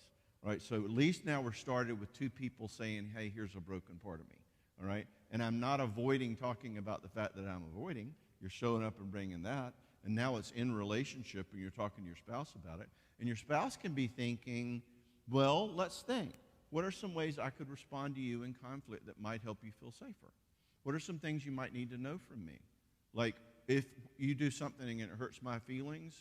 All right, so at least now we're started with two people saying, hey, here's a broken part of me. All right, and I'm not avoiding talking about the fact that I'm avoiding. You're showing up and bringing that, and now it's in relationship, and you're talking to your spouse about it. And your spouse can be thinking, well, let's think. What are some ways I could respond to you in conflict that might help you feel safer? What are some things you might need to know from me? Like, if you do something and it hurts my feelings,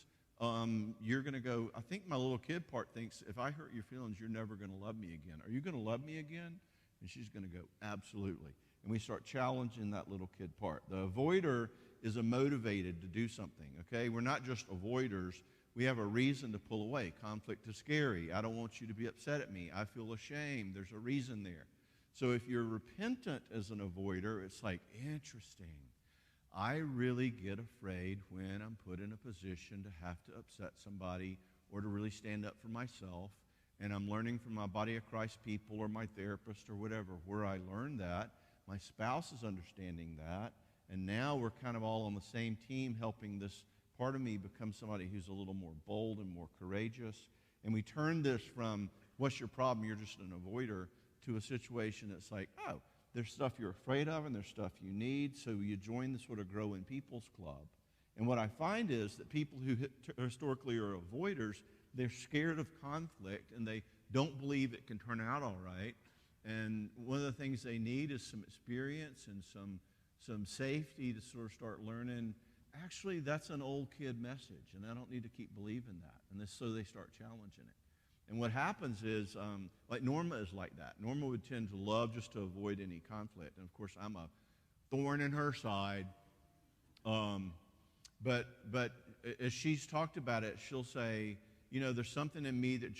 you're going to go, I think my little kid part thinks, if I hurt your feelings, you're never going to love me again. Are you going to love me again? And she's going to go, absolutely. And we start challenging that little kid part. The avoider is motivated to do something, okay? We're not just avoiders. We have a reason to pull away. Conflict is scary. I don't want you to be upset at me. I feel ashamed. There's a reason there. So if you're repentant as an avoider, it's like, interesting. I really get afraid when I'm put in a position to have to upset somebody or to really stand up for myself. And I'm learning from my body of Christ people or my therapist or whatever where I learned that. My spouse is understanding that. And now we're kind of all on the same team helping this part of me become somebody who's a little more bold and more courageous. And we turn this from, what's your problem? You're just an avoider, to a situation that's like, oh, there's stuff you're afraid of and there's stuff you need. So you join the sort of Growing People's Club. And what I find is that people who historically are avoiders, they're scared of conflict and they don't believe it can turn out all right. And one of the things they need is some experience and some safety to sort of start learning, actually, that's an old kid message, and I don't need to keep believing that. And so they start challenging it. And what happens is, like Norma is like that. Norma would tend to love just to avoid any conflict. And, of course, I'm a thorn in her side. But as she's talked about it, she'll say, there's something in me that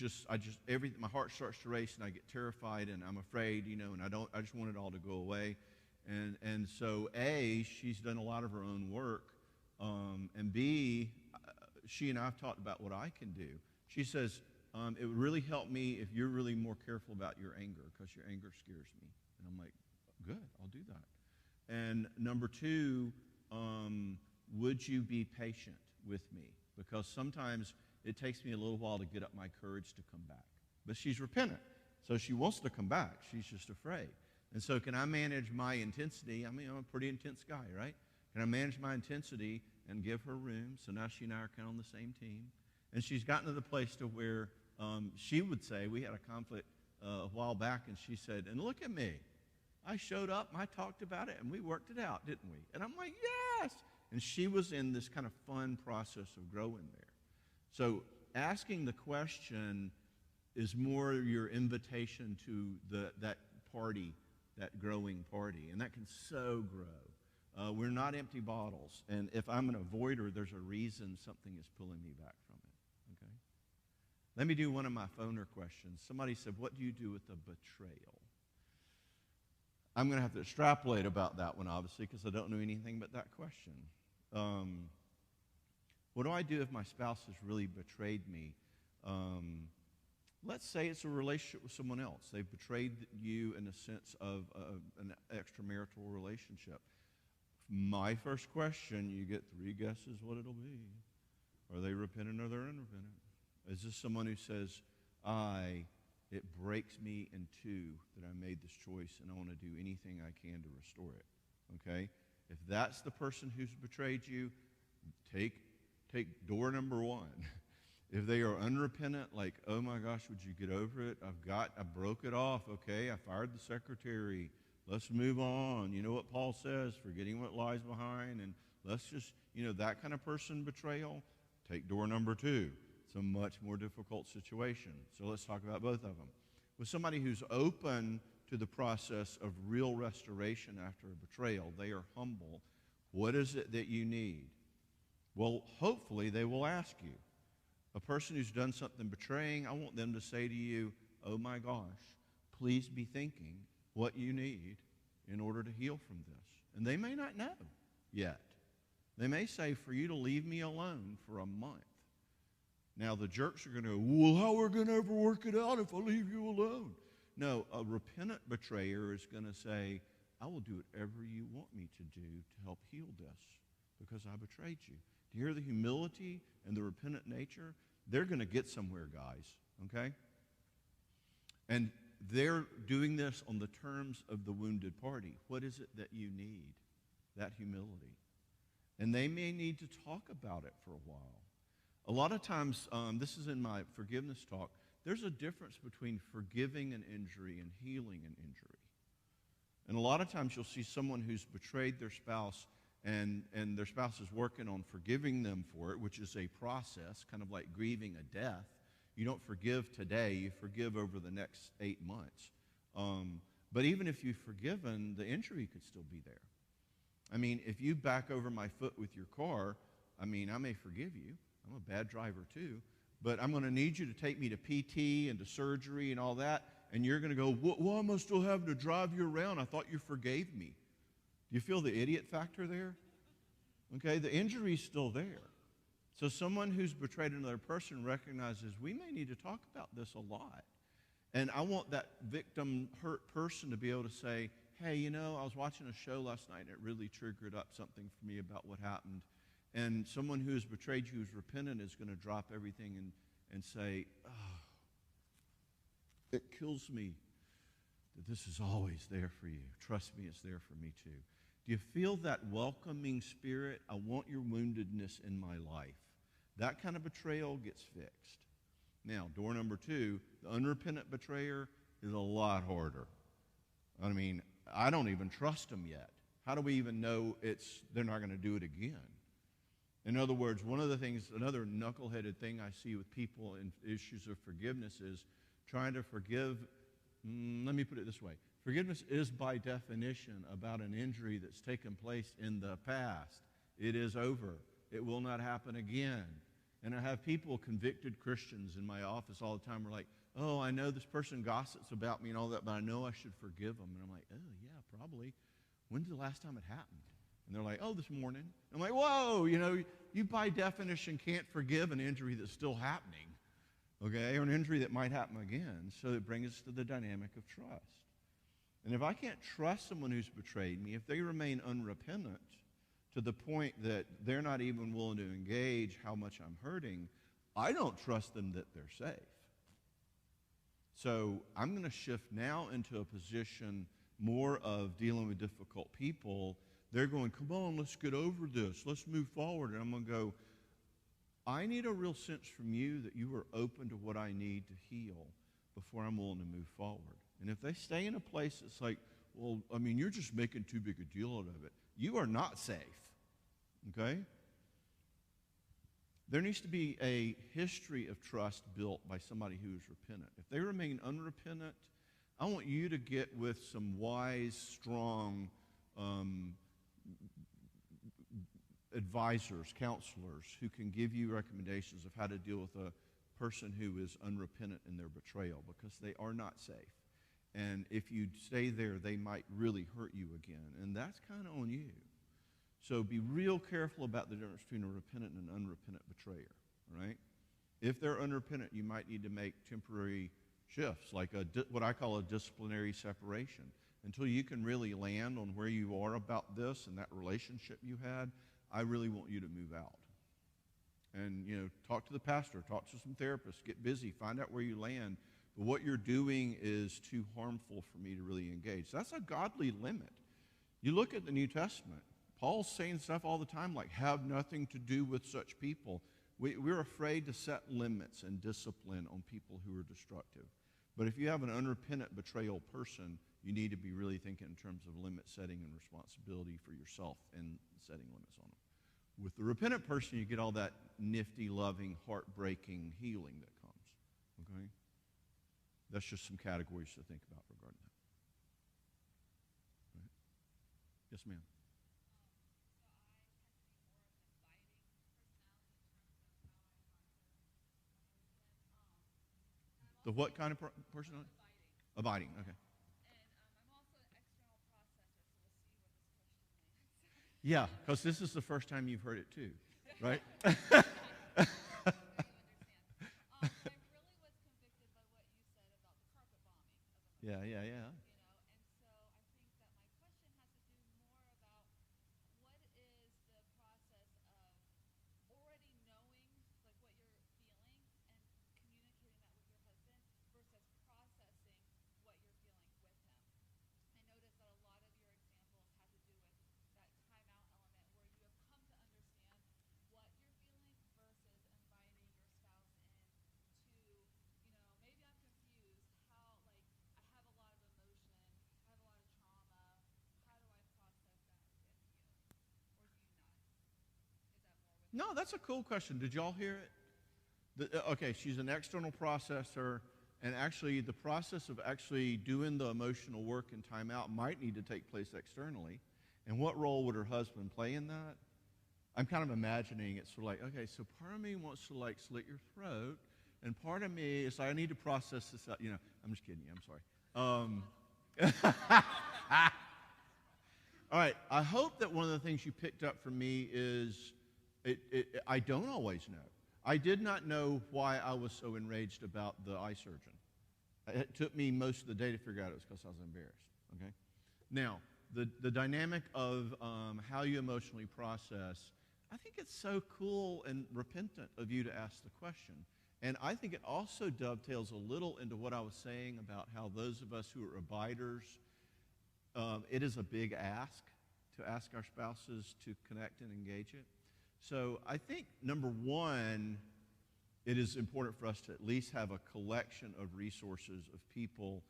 my heart starts to race, and I get terrified, and I'm afraid, and I just want it all to go away. And so, A, she's done a lot of her own work, and B, she and I have talked about what I can do. She says, it would really help me if you're really more careful about your anger, because your anger scares me. And I'm like, good, I'll do that. And number two, would you be patient with me? Because sometimes it takes me a little while to get up my courage to come back. But she's repentant, so she wants to come back. She's just afraid. And so can I manage my intensity? I mean, I'm a pretty intense guy, right? Can I manage my intensity and give her room? So now she and I are kind of on the same team. And she's gotten to the place to where she would say, we had a conflict a while back, and she said, and look at me. I showed up, and I talked about it, and we worked it out, didn't we? And I'm like, yes! And she was in this kind of fun process of growing there. So asking the question, is more your invitation to that party, that growing party. And that can so grow. We're not empty bottles. And if I'm an avoider, there's a reason something is pulling me back from it. Okay? Let me do one of my phoner questions. Somebody said, what do you do with a betrayal? I'm going to have to extrapolate about that one, obviously, because I don't know anything but that question. What do I do if my spouse has really betrayed me? Let's say it's a relationship with someone else. They've betrayed you in the sense of an extramarital relationship. My first question, you get 3 guesses what it'll be. Are they repentant or they're unrepentant? Is this someone who says, it breaks me in two that I made this choice and I want to do anything I can to restore it? Okay? If that's the person who's betrayed you, take door number 1. If they are unrepentant, like, oh my gosh, would you get over it? I broke it off, okay? I fired the secretary. Let's move on. You know what Paul says, forgetting what lies behind, and let's just, that kind of person betrayal, take door number 2. It's a much more difficult situation. So let's talk about both of them. With somebody who's open to the process of real restoration after a betrayal, they are humble. What is it that you need? Well, hopefully they will ask you. A person who's done something betraying, I want them to say to you, oh my gosh, please be thinking what you need in order to heal from this. And they may not know yet. They may say, for you to leave me alone for a month. Now, the jerks are going to go, well, how are we going to ever work it out if I leave you alone? No, a repentant betrayer is going to say, I will do whatever you want me to do to help heal this because I betrayed you. Do you hear the humility and the repentant nature? They're going to get somewhere, guys, okay? And they're doing this on the terms of the wounded party. What is it that you need? That humility. And they may need to talk about it for a while. A lot of times, this is in my forgiveness talk, there's a difference between forgiving an injury and healing an injury. And a lot of times you'll see someone who's betrayed their spouse and their spouse is working on forgiving them for it, which is a process, kind of like grieving a death. You don't forgive today, you forgive over the next 8 months. But even if you've forgiven, the injury could still be there. I mean, if you back over my foot with your car, I may forgive you. I'm a bad driver too. But I'm going to need you to take me to PT and to surgery and all that. And you're going to go, why am I still having to drive you around? I thought you forgave me. Do you feel the idiot factor there? Okay, the injury's still there. So someone who's betrayed another person recognizes we may need to talk about this a lot. And I want that victim hurt person to be able to say, hey, I was watching a show last night and it really triggered up something for me about what happened. And someone who has betrayed you who's repentant is going to drop everything and say, oh, it kills me that this is always there for you. Trust me, it's there for me too. Do you feel that welcoming spirit? I want your woundedness in my life. That kind of betrayal gets fixed. Now, door number 2, the unrepentant betrayer is a lot harder. I don't even trust them yet. How do we even know they're not going to do it again? In other words, another knuckleheaded thing I see with people in issues of forgiveness is trying to forgive. Let me put it this way. Forgiveness is by definition about an injury that's taken place in the past. It is over. It will not happen again. And I have people, convicted Christians in my office all the time, are like, oh, I know this person gossips about me and all that, but I know I should forgive them. And I'm like, oh, yeah, probably. When's the last time it happened? And they're like, oh, this morning. I'm like, whoa, you by definition can't forgive an injury that's still happening, okay, or an injury that might happen again. So it brings us to the dynamic of trust. And if I can't trust someone who's betrayed me, if they remain unrepentant to the point that they're not even willing to engage how much I'm hurting, I don't trust them that they're safe. So I'm going to shift now into a position more of dealing with difficult people. They're going, come on, let's get over this. Let's move forward. And I'm going to go, I need a real sense from you that you are open to what I need to heal before I'm willing to move forward. And if they stay in a place that's like, well, you're just making too big a deal out of it, you are not safe, okay? there needs to be a history of trust built by somebody who is repentant. If they remain unrepentant, I want you to get with some wise, strong advisors, counselors, who can give you recommendations of how to deal with a person who is unrepentant in their betrayal, because they are not safe. And if you stay there, they might really hurt you again. And that's kind of on you. So be real careful about the difference between a repentant and an unrepentant betrayer, all right? If they're unrepentant, you might need to make temporary shifts, like what I call a disciplinary separation. Until you can really land on where you are about this and that relationship you had, I really want you to move out. And, talk to the pastor, talk to some therapists, get busy, find out where you land. But what you're doing is too harmful for me to really engage. That's a godly limit. You look at the New Testament, Paul's saying stuff all the time like, have nothing to do with such people. We're afraid to set limits and discipline on people who are destructive. But if you have an unrepentant betrayal person, you need to be really thinking in terms of limit setting and responsibility for yourself and setting limits on them. With the repentant person, you get all that nifty, loving, heartbreaking healing that comes. Okay? That's just some categories to think about regarding that. Right? Yes, ma'am. The what kind of personality? Abiding, okay. Yeah, because this is the first time you've heard it too, right? Yeah, yeah, yeah. No, that's a cool question. Did y'all hear it? Okay, she's an external processor, and actually the process of actually doing the emotional work and timeout might need to take place externally. And what role would her husband play in that? I'm kind of imagining it's sort of like, okay, so part of me wants to like slit your throat, and part of me is I need to process this out. I'm just kidding you. I'm sorry. All right, I hope that one of the things you picked up from me is I don't always know. I did not know why I was so enraged about the eye surgeon. It took me most of the day to figure out it was because I was embarrassed. Okay. Now, the dynamic of how you emotionally process, I think it's so cool and repentant of you to ask the question. And I think it also dovetails a little into what I was saying about how those of us who are abiders, it is a big ask to ask our spouses to connect and engage it. So I think, number one, it is important for us to at least have a collection of resources of people,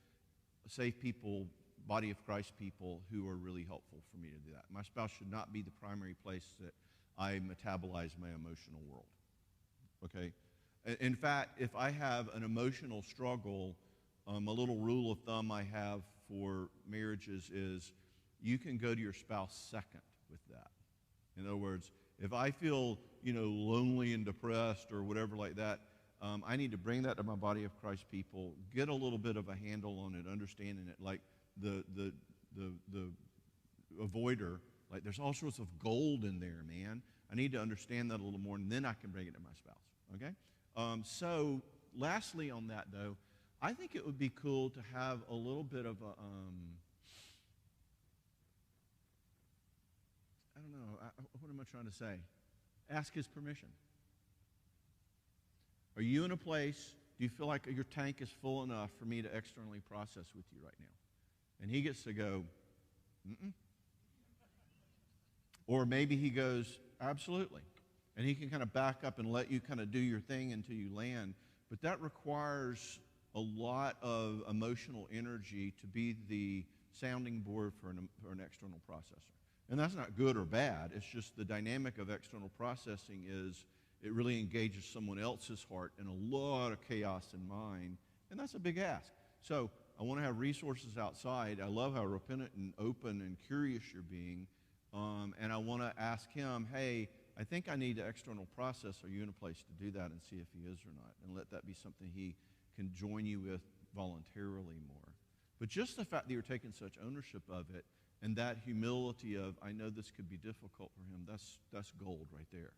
safe people, body of Christ people who are really helpful for me to do that. My spouse should not be the primary place that I metabolize my emotional world. Okay? In fact, if I have an emotional struggle, a little rule of thumb I have for marriages is you can go to your spouse second with that. In other words, if I feel, lonely and depressed or whatever like that, I need to bring that to my body of Christ people, get a little bit of a handle on it, understanding it, like the avoider. Like there's all sorts of gold in there, man. I need to understand that a little more, and then I can bring it to my spouse. Okay. So, lastly on that though, I think it would be cool to have a little bit of a I don't know, what am I trying to say? Ask his permission. Are you in a place, do you feel like your tank is full enough for me to externally process with you right now? And he gets to go, mm-mm. Or maybe he goes, absolutely. And he can kind of back up and let you kind of do your thing until you land. But that requires a lot of emotional energy to be the sounding board for an external processor. And that's not good or bad. It's just the dynamic of external processing is It really engages someone else's heart and a lot of chaos in mind, and that's a big ask. So I want to have resources outside. I love how repentant and open and curious you're being, and I want to ask him, hey, I think I need an external process. Are you in a place to do that, and see if he is or not, and let that be something he can join you with voluntarily more. But just the fact that you're taking such ownership of it and that humility of, I know this could be difficult for him, that's gold right there.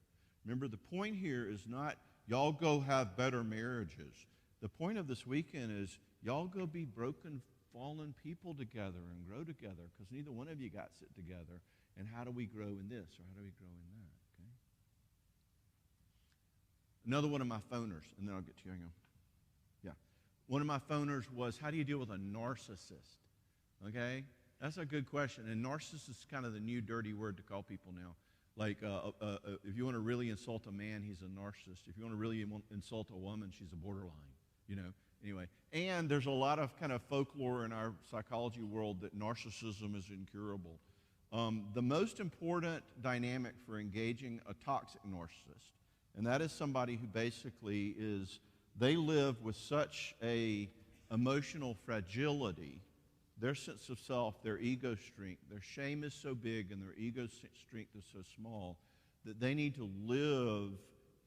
Remember, the point here is not y'all go have better marriages. The point of this weekend is y'all go be broken, fallen people together and grow together, because neither one of you got sit together. And how do we grow in this, or how do we grow in that? Okay. Another one of my phoners, and then I'll get to you. Hang on. Yeah. One of my phoners was, how do you deal with a narcissist? Okay? That's a good question. And narcissist is kind of the new dirty word to call people now. Like, if you want to really insult a man, he's a narcissist. If you want to really insult a woman, she's a borderline, you know. Anyway, and there's a lot of kind of folklore in our psychology world that narcissism is incurable. The most important dynamic for engaging a toxic narcissist, and that is somebody who basically is, they live with such a emotional fragility, their sense of self, their ego strength, their shame is so big and their ego strength is so small that they need to live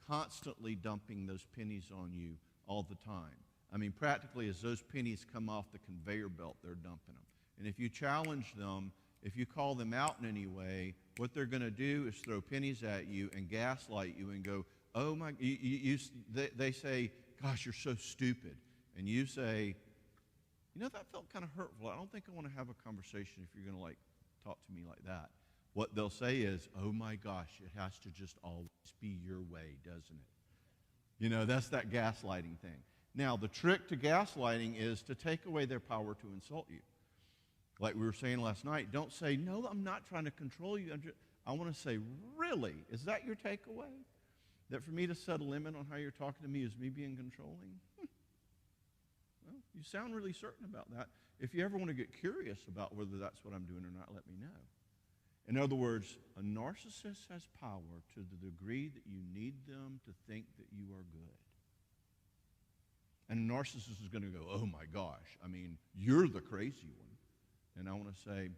constantly dumping those pennies on you all the time. I mean, practically as those pennies come off the conveyor belt, they're dumping them. And if you challenge them, if you call them out in any way, what they're going to do is throw pennies at you and gaslight you and go, oh my, they say, gosh, you're so stupid. And you say, you know, that felt kind of hurtful. I don't think I want to have a conversation if you're going to, like, talk to me like that. What they'll say is, oh my gosh, it has to just always be your way, doesn't it? You know, that's that gaslighting thing. Now, the trick to gaslighting is to take away their power to insult you. Like we were saying last night, don't say, no, I'm not trying to control you. I want to say, really? Is that your takeaway? That for me to set a limit on how you're talking to me is me being controlling? Well, you sound really certain about that. If you ever want to get curious about whether that's what I'm doing or not, let me know. In other words, a narcissist has power to the degree that you need them to think that you are good. And a narcissist is going to go, oh my gosh, I mean, you're the crazy one. And I want to say,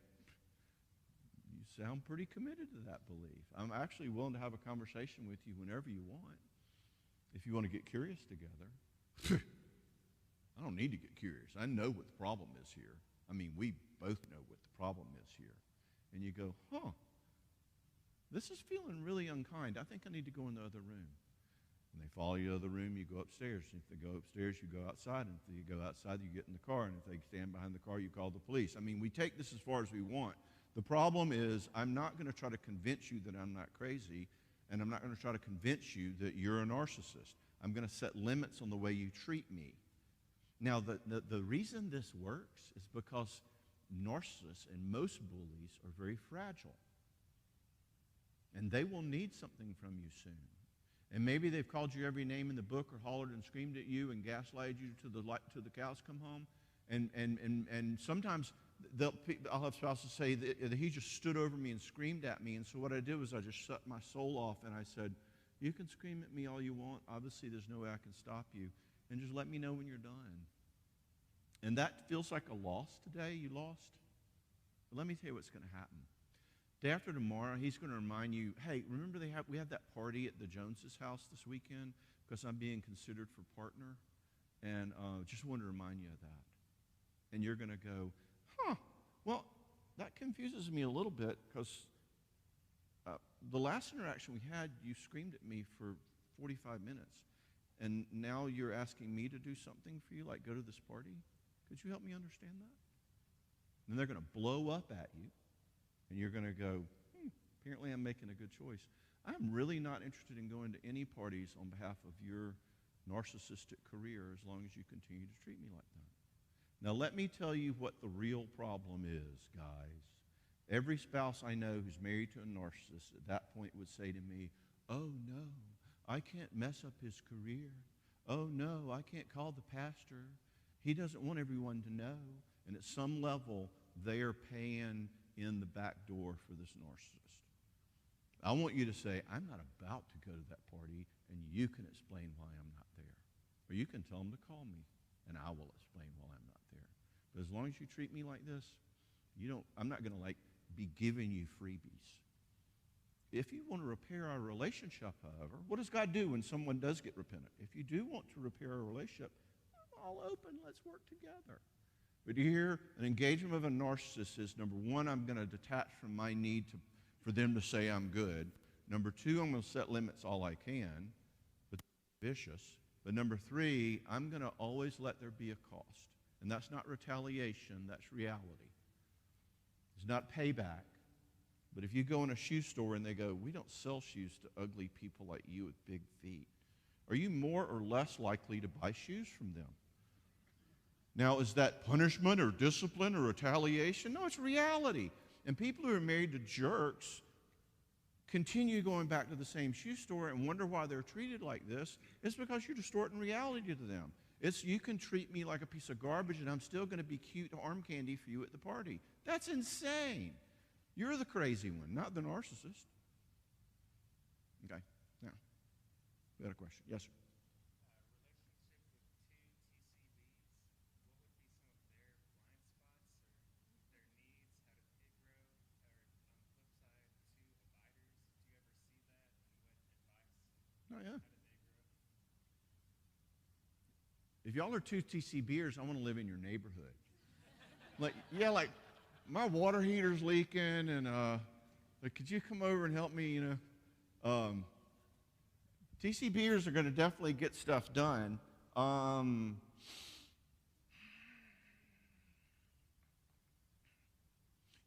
you sound pretty committed to that belief. I'm actually willing to have a conversation with you whenever you want, if you want to get curious together. I don't need to get curious. I know what the problem is here. I mean, we both know what the problem is here. And you go, this is feeling really unkind. I think I need to go in the other room. And they follow you to the other room, you go upstairs. And if they go upstairs, you go outside. And if you go outside, you get in the car. And if they stand behind the car, you call the police. I mean, we take this as far as we want. The problem is, I'm not going to try to convince you that I'm not crazy, and I'm not going to try to convince you that you're a narcissist. I'm going to set limits on the way you treat me. Now, the reason this works is because narcissists and most bullies are very fragile. And they will need something from you soon. And maybe they've called you every name in the book or hollered and screamed at you and gaslighted you to the cows come home. And sometimes I'll have spouses say that he just stood over me and screamed at me. And so what I did was I just shut my soul off and I said, you can scream at me all you want. Obviously, there's no way I can stop you. And just let me know when you're done. And that feels like a loss today. You lost. But let me tell you what's going to happen. Day after tomorrow, he's going to remind you, hey, remember we have that party at the Joneses' house this weekend because I'm being considered for partner? And just wanted to remind you of that. And you're going to go, well, that confuses me a little bit because the last interaction we had, you screamed at me for 45 minutes. And now you're asking me to do something for you, like go to this party? Could you help me understand that? And they're going to blow up at you. And you're going to go, apparently I'm making a good choice. I'm really not interested in going to any parties on behalf of your narcissistic career as long as you continue to treat me like that. Now let me tell you what the real problem is, guys. Every spouse I know who's married to a narcissist at that point would say to me, oh no, I can't mess up his career. Oh no, I can't call the pastor. He doesn't want everyone to know. And at some level, they are paying in the back door for this narcissist. I want you to say, I'm not about to go to that party, and you can explain why I'm not there. Or you can tell them to call me, and I will explain why I'm not there. But as long as you treat me like this, I'm not going to be giving you freebies. If you want to repair our relationship, however, what does God do when someone does get repentant? If you do want to repair our relationship, I'm all open. Let's work together. But here, an engagement of a narcissist is, number one, I'm going to detach from my need for them to say I'm good. Number two, I'm going to set limits all I can, but vicious. But number three, I'm going to always let there be a cost. And that's not retaliation, that's reality. It's not payback. But if you go in a shoe store and they go, we don't sell shoes to ugly people like you with big feet, are you more or less likely to buy shoes from them? Now, is that punishment or discipline or retaliation? No, it's reality. And people who are married to jerks continue going back to the same shoe store and wonder why they're treated like this. It's because you're distorting reality to them. It's, you can treat me like a piece of garbage and I'm still going to be cute arm candy for you at the party. That's insane. You're the crazy one, not the narcissist. Okay, now, we got a question. Yes, sir. Oh, yeah. If y'all are two TCBers, I want to live in your neighborhood. Like my water heater's leaking, and could you come over and help me? TCBers are going to definitely get stuff done.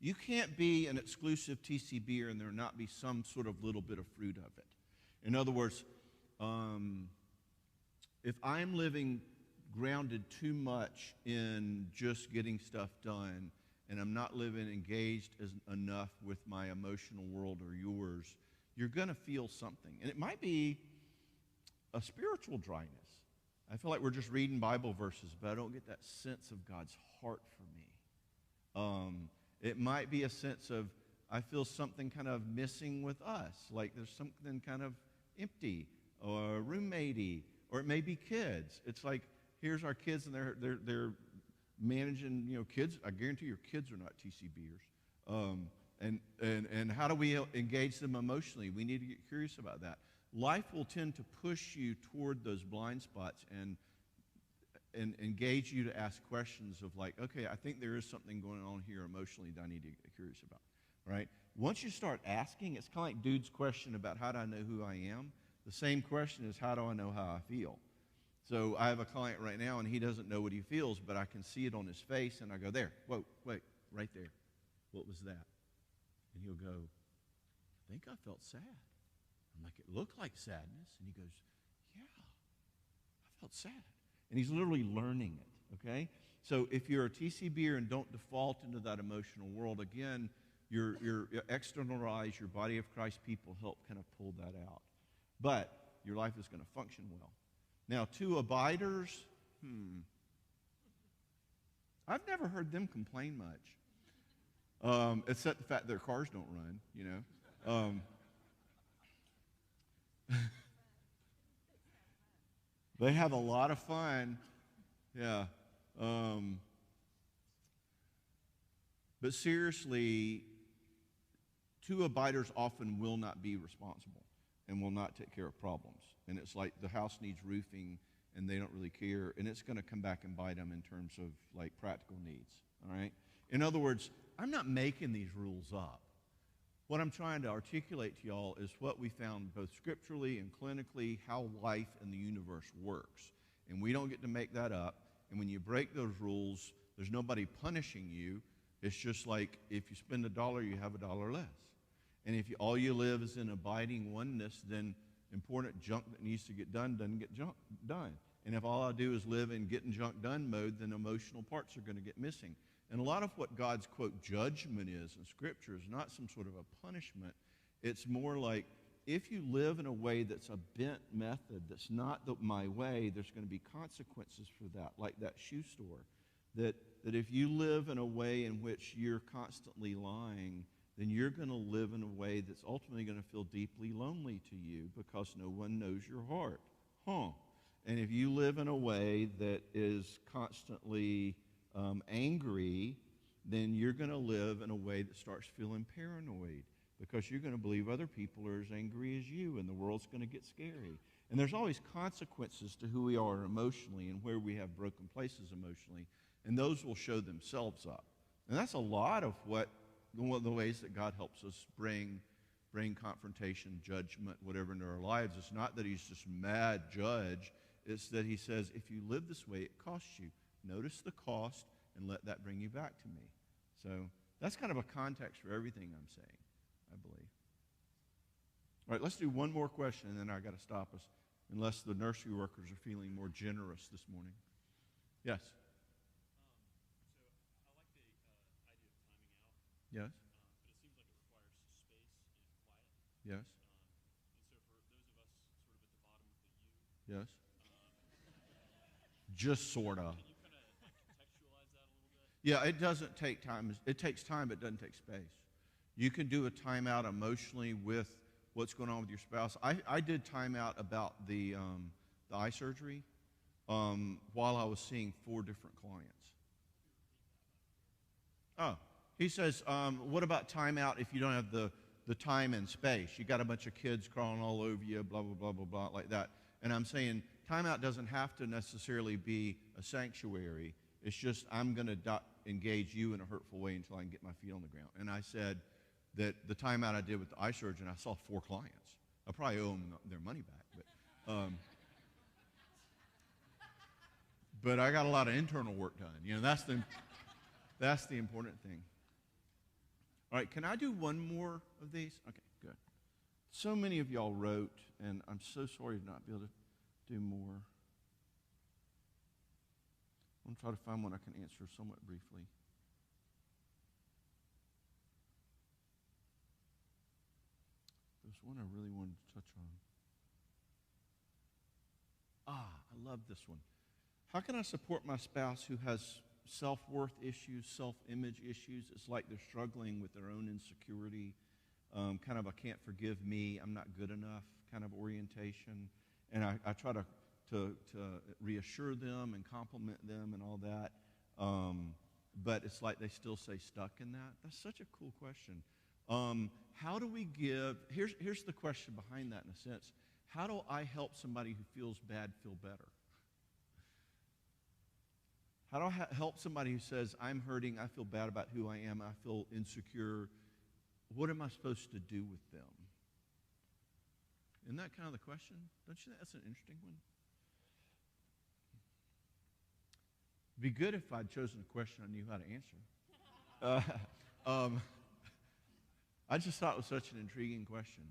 You can't be an exclusive TCBer and there not be some sort of little bit of fruit of it. In other words, if I'm living grounded too much in just getting stuff done, and I'm not living engaged enough with my emotional world or yours, you're going to feel something. And it might be a spiritual dryness. I feel like we're just reading Bible verses, but I don't get that sense of God's heart for me. It might be a sense of, I feel something kind of missing with us, like there's something kind of empty or roommatey, or it may be kids. It's like, here's our kids, and they're managing, kids. I guarantee your kids are not TCBers. And how do we engage them emotionally? We need to get curious about that. Life will tend to push you toward those blind spots and engage you to ask questions of like, okay, I think there is something going on here emotionally that I need to get curious about, right? Once you start asking, it's kind of like dude's question about how do I know who I am? The same question is, how do I know how I feel? So I have a client right now, and he doesn't know what he feels, but I can see it on his face, and I go, there, whoa, wait, right there. What was that? And he'll go, I think I felt sad. I'm like, it looked like sadness. And he goes, yeah, I felt sad. And he's literally learning it, okay? So if you're a TCBer and don't default into that emotional world, again, your externalize, your body of Christ people help kind of pull that out. But your life is going to function well. Now, two abiders, I've never heard them complain much, except the fact their cars don't run, They have a lot of fun, yeah. But seriously, two abiders often will not be responsible and will not take care of problems. And it's like the house needs roofing and they don't really care, and it's going to come back and bite them in terms of like practical needs, all right? In other words, I'm not making these rules up. What I'm trying to articulate to y'all is what we found both scripturally and clinically, how life in the universe works. And we don't get to make that up. And when you break those rules, there's nobody punishing you. It's just like if you spend $1, you have $1 less. And if all you live is in abiding oneness, then important junk that needs to get done doesn't get done. And if all I do is live in getting junk done mode, then emotional parts are going to get missing. And a lot of what God's, quote, judgment is in Scripture is not some sort of a punishment. It's more like if you live in a way that's a bent method, that's not my way, there's going to be consequences for that, like that shoe store. That if you live in a way in which you're constantly lying, then you're going to live in a way that's ultimately going to feel deeply lonely to you because no one knows your heart. And if you live in a way that is constantly angry, then you're going to live in a way that starts feeling paranoid because you're going to believe other people are as angry as you, and the world's going to get scary. And there's always consequences to who we are emotionally and where we have broken places emotionally, and those will show themselves up. And that's a lot of one of the ways that God helps us bring confrontation, judgment, whatever into our lives. It's not that he's just mad judge. It's that he says, if you live this way, it costs you. Notice the cost and let that bring you back to me. So that's kind of a context for everything I'm saying, I believe. All right, let's do one more question, and then I got to stop us, unless the nursery workers are feeling more generous this morning. Yes? So I like the idea of timing out, Yes? but it seems like it requires space and quiet. Yes? And so for those of us sort of at the bottom of the U, Yes? Just sort of. can you kind of like contextualize that a little bit? Yeah, it doesn't take time. It takes time, but it doesn't take space. You can do a timeout emotionally with what's going on with your spouse. I did timeout about the eye surgery while I was seeing 4 different clients. Oh, he says, what about timeout if you don't have the time and space? You got a bunch of kids crawling all over you, blah, blah, blah, blah, blah, like that. And I'm saying timeout doesn't have to necessarily be a sanctuary. It's just I'm going to engage you in a hurtful way until I can get my feet on the ground. And I said that the timeout I did with the eye surgeon, I saw 4 clients. I probably owe them their money back. But I got a lot of internal work done. You know, that's the important thing. All right, can I do one more of these? Okay, good. So many of y'all wrote, and I'm so sorry to not be able to do more. I'm going to try to find one I can answer somewhat briefly. There's one I really wanted to touch on. I love this one. How can I support my spouse who has self-worth issues, self-image issues? It's like they're struggling with their own insecurity, kind of a can't forgive me, I'm not good enough kind of orientation. And I try to reassure them and compliment them and all that. But it's like they still stay stuck in that. That's such a cool question. How do we give, here's the question behind that in a sense. How do I help somebody who feels bad feel better? How do I help somebody who says, I'm hurting, I feel bad about who I am, I feel insecure? What am I supposed to do with them? Isn't that kind of the question? Don't you think that's an interesting one? It'd be good if I'd chosen a question I knew how to answer. I just thought it was such an intriguing question.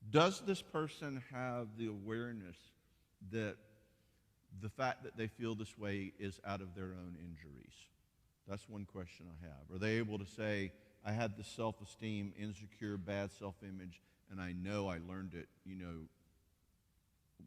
Does this person have the awareness that the fact that they feel this way is out of their own injuries? That's one question I have. Are they able to say, I had this self-esteem, insecure, bad self-image, and I know I learned it,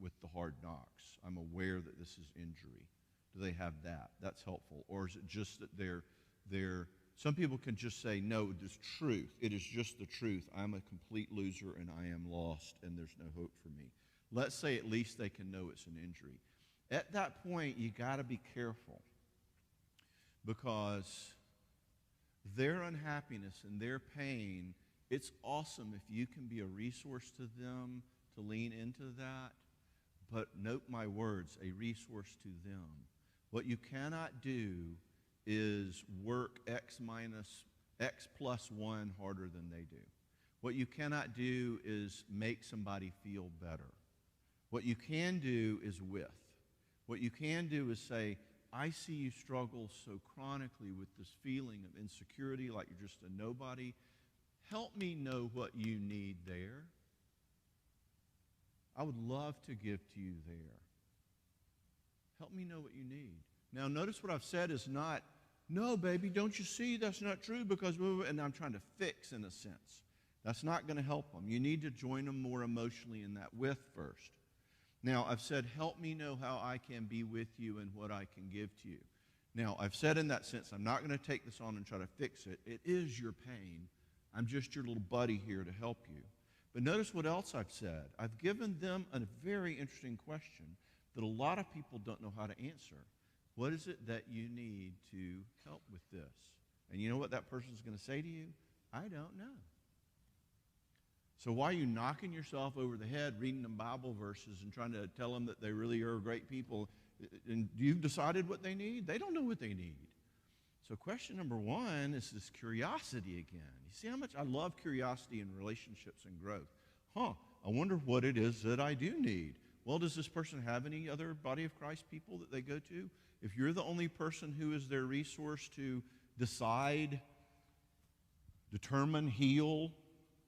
with the hard knocks. I'm aware that this is injury. Do they have that? That's helpful. Or is it just that they're some people can just say, no, it's truth. It is just the truth. I'm a complete loser and I am lost and there's no hope for me. Let's say at least they can know it's an injury. At that point, you got to be careful because their unhappiness and their pain, it's awesome if you can be a resource to them to lean into that. But note my words, a resource to them. What you cannot do is work X plus 1 harder than they do. What you cannot do is make somebody feel better. What you can do is with. What you can do is say, I see you struggle so chronically with this feeling of insecurity, like you're just a nobody. Help me know what you need there. I would love to give to you there. Help me know what you need. Now, notice what I've said is not, no, baby, don't you see that's not true because, and I'm trying to fix in a sense. That's not going to help them. You need to join them more emotionally in that with first. Now, I've said, help me know how I can be with you and what I can give to you. Now, I've said in that sense, I'm not going to take this on and try to fix it. It is your pain. I'm just your little buddy here to help you. But notice what else I've said. I've given them a very interesting question that a lot of people don't know how to answer. What is it that you need to help with this? And you know what that person's going to say to you? I don't know. So why are you knocking yourself over the head, reading them Bible verses and trying to tell them that they really are great people? And you've decided what they need? They don't know what they need. So question number one is this curiosity again. You see how much I love curiosity in relationships and growth. I wonder what it is that I do need. Well, does this person have any other body of Christ people that they go to? If you're the only person who is their resource to decide, determine, heal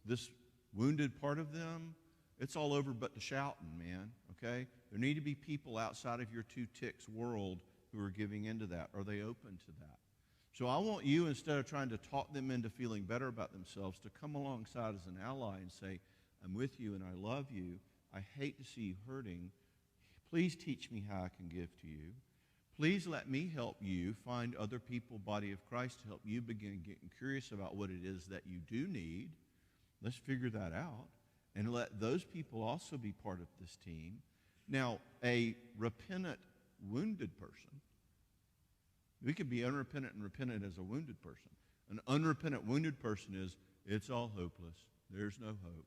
this wounded part of them, it's all over but the shouting, man, okay? There need to be people outside of your two ticks world who are giving into that. Are they open to that? So I want you, instead of trying to talk them into feeling better about themselves, to come alongside as an ally and say, I'm with you and I love you. I hate to see you hurting. Please teach me how I can give to you. Please let me help you find other people, body of Christ, to help you begin getting curious about what it is that you do need. Let's figure that out. And let those people also be part of this team. Now, a repentant, wounded person, we could be unrepentant and repentant as a wounded person. An unrepentant, wounded person is, it's all hopeless. There's no hope.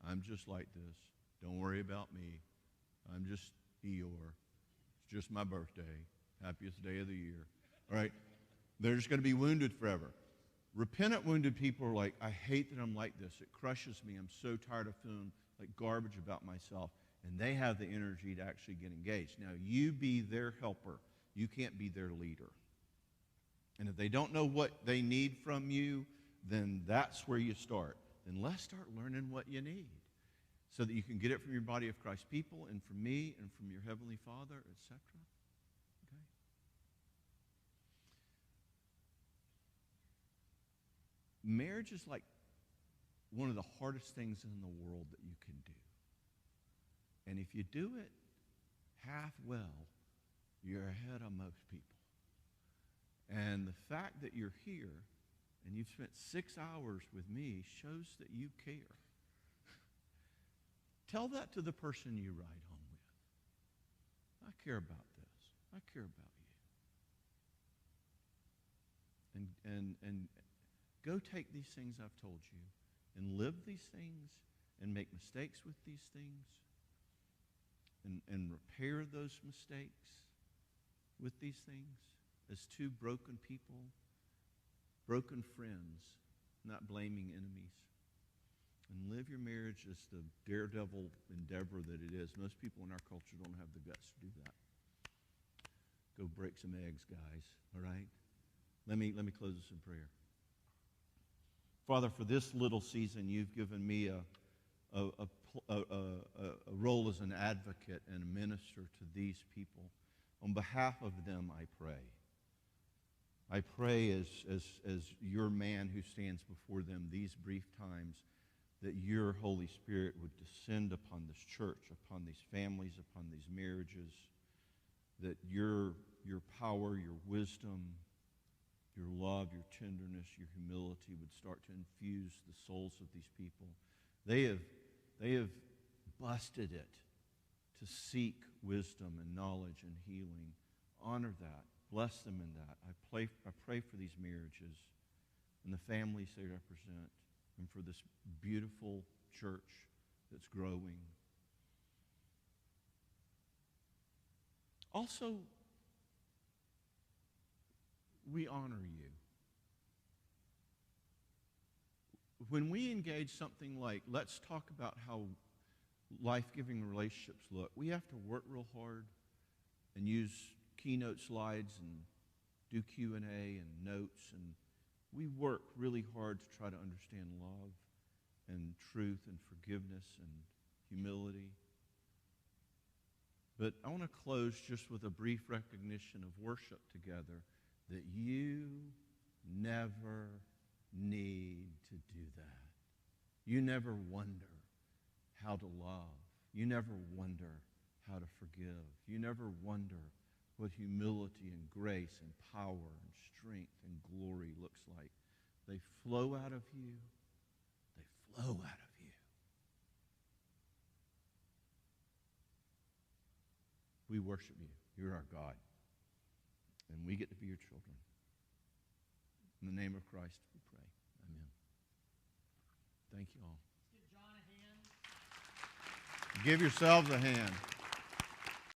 I'm just like this. Don't worry about me. I'm just Eeyore. It's just my birthday. Happiest day of the year. All right? They're just going to be wounded forever. Repentant, wounded people are like, I hate that I'm like this. It crushes me. I'm so tired of feeling like garbage about myself. And they have the energy to actually get engaged. Now, you be their helper. You can't be their leader. And if they don't know what they need from you, then that's where you start. Then let's start learning what you need so that you can get it from your body of Christ people and from me and from your Heavenly Father, etc. Okay? Marriage is like one of the hardest things in the world that you can do. And if you do it half well, you're ahead of most people. And the fact that you're here and you've spent 6 hours with me shows that you care. Tell that to the person you ride home with. I care about this. I care about you. And go take these things I've told you and live these things and make mistakes with these things and repair those mistakes with these things as two broken people, broken friends, not blaming enemies. And live your marriage as the daredevil endeavor that it is. Most people in our culture don't have the guts to do that. Go break some eggs, guys, all right? Let me close this in prayer. Father, for this little season, you've given me a role as an advocate and a minister to these people. On behalf of them, I pray. I pray as your man who stands before them these brief times, that your Holy Spirit would descend upon this church, upon these families, upon these marriages, that your power, your wisdom, your love, your tenderness, your humility would start to infuse the souls of these people. They have busted it to seek wisdom and knowledge and healing. Honor that. Bless them in that. I pray for these marriages and the families they represent and for this beautiful church that's growing. Also, we honor you. When we engage something like, let's talk about how life-giving relationships look, we have to work real hard and use keynote slides and do Q&A and notes, and we work really hard to try to understand love and truth and forgiveness and humility. But I want to close just with a brief recognition of worship together, that you never need to do that. You never wonder how to love. You never wonder how to forgive. You never wonder what humility and grace and power and strength and glory looks like. They flow out of you. They flow out of you. We worship you. You're our God. And we get to be your children. In the name of Christ, we pray. Amen. Thank you all. Let's give John a hand. Give yourselves a hand.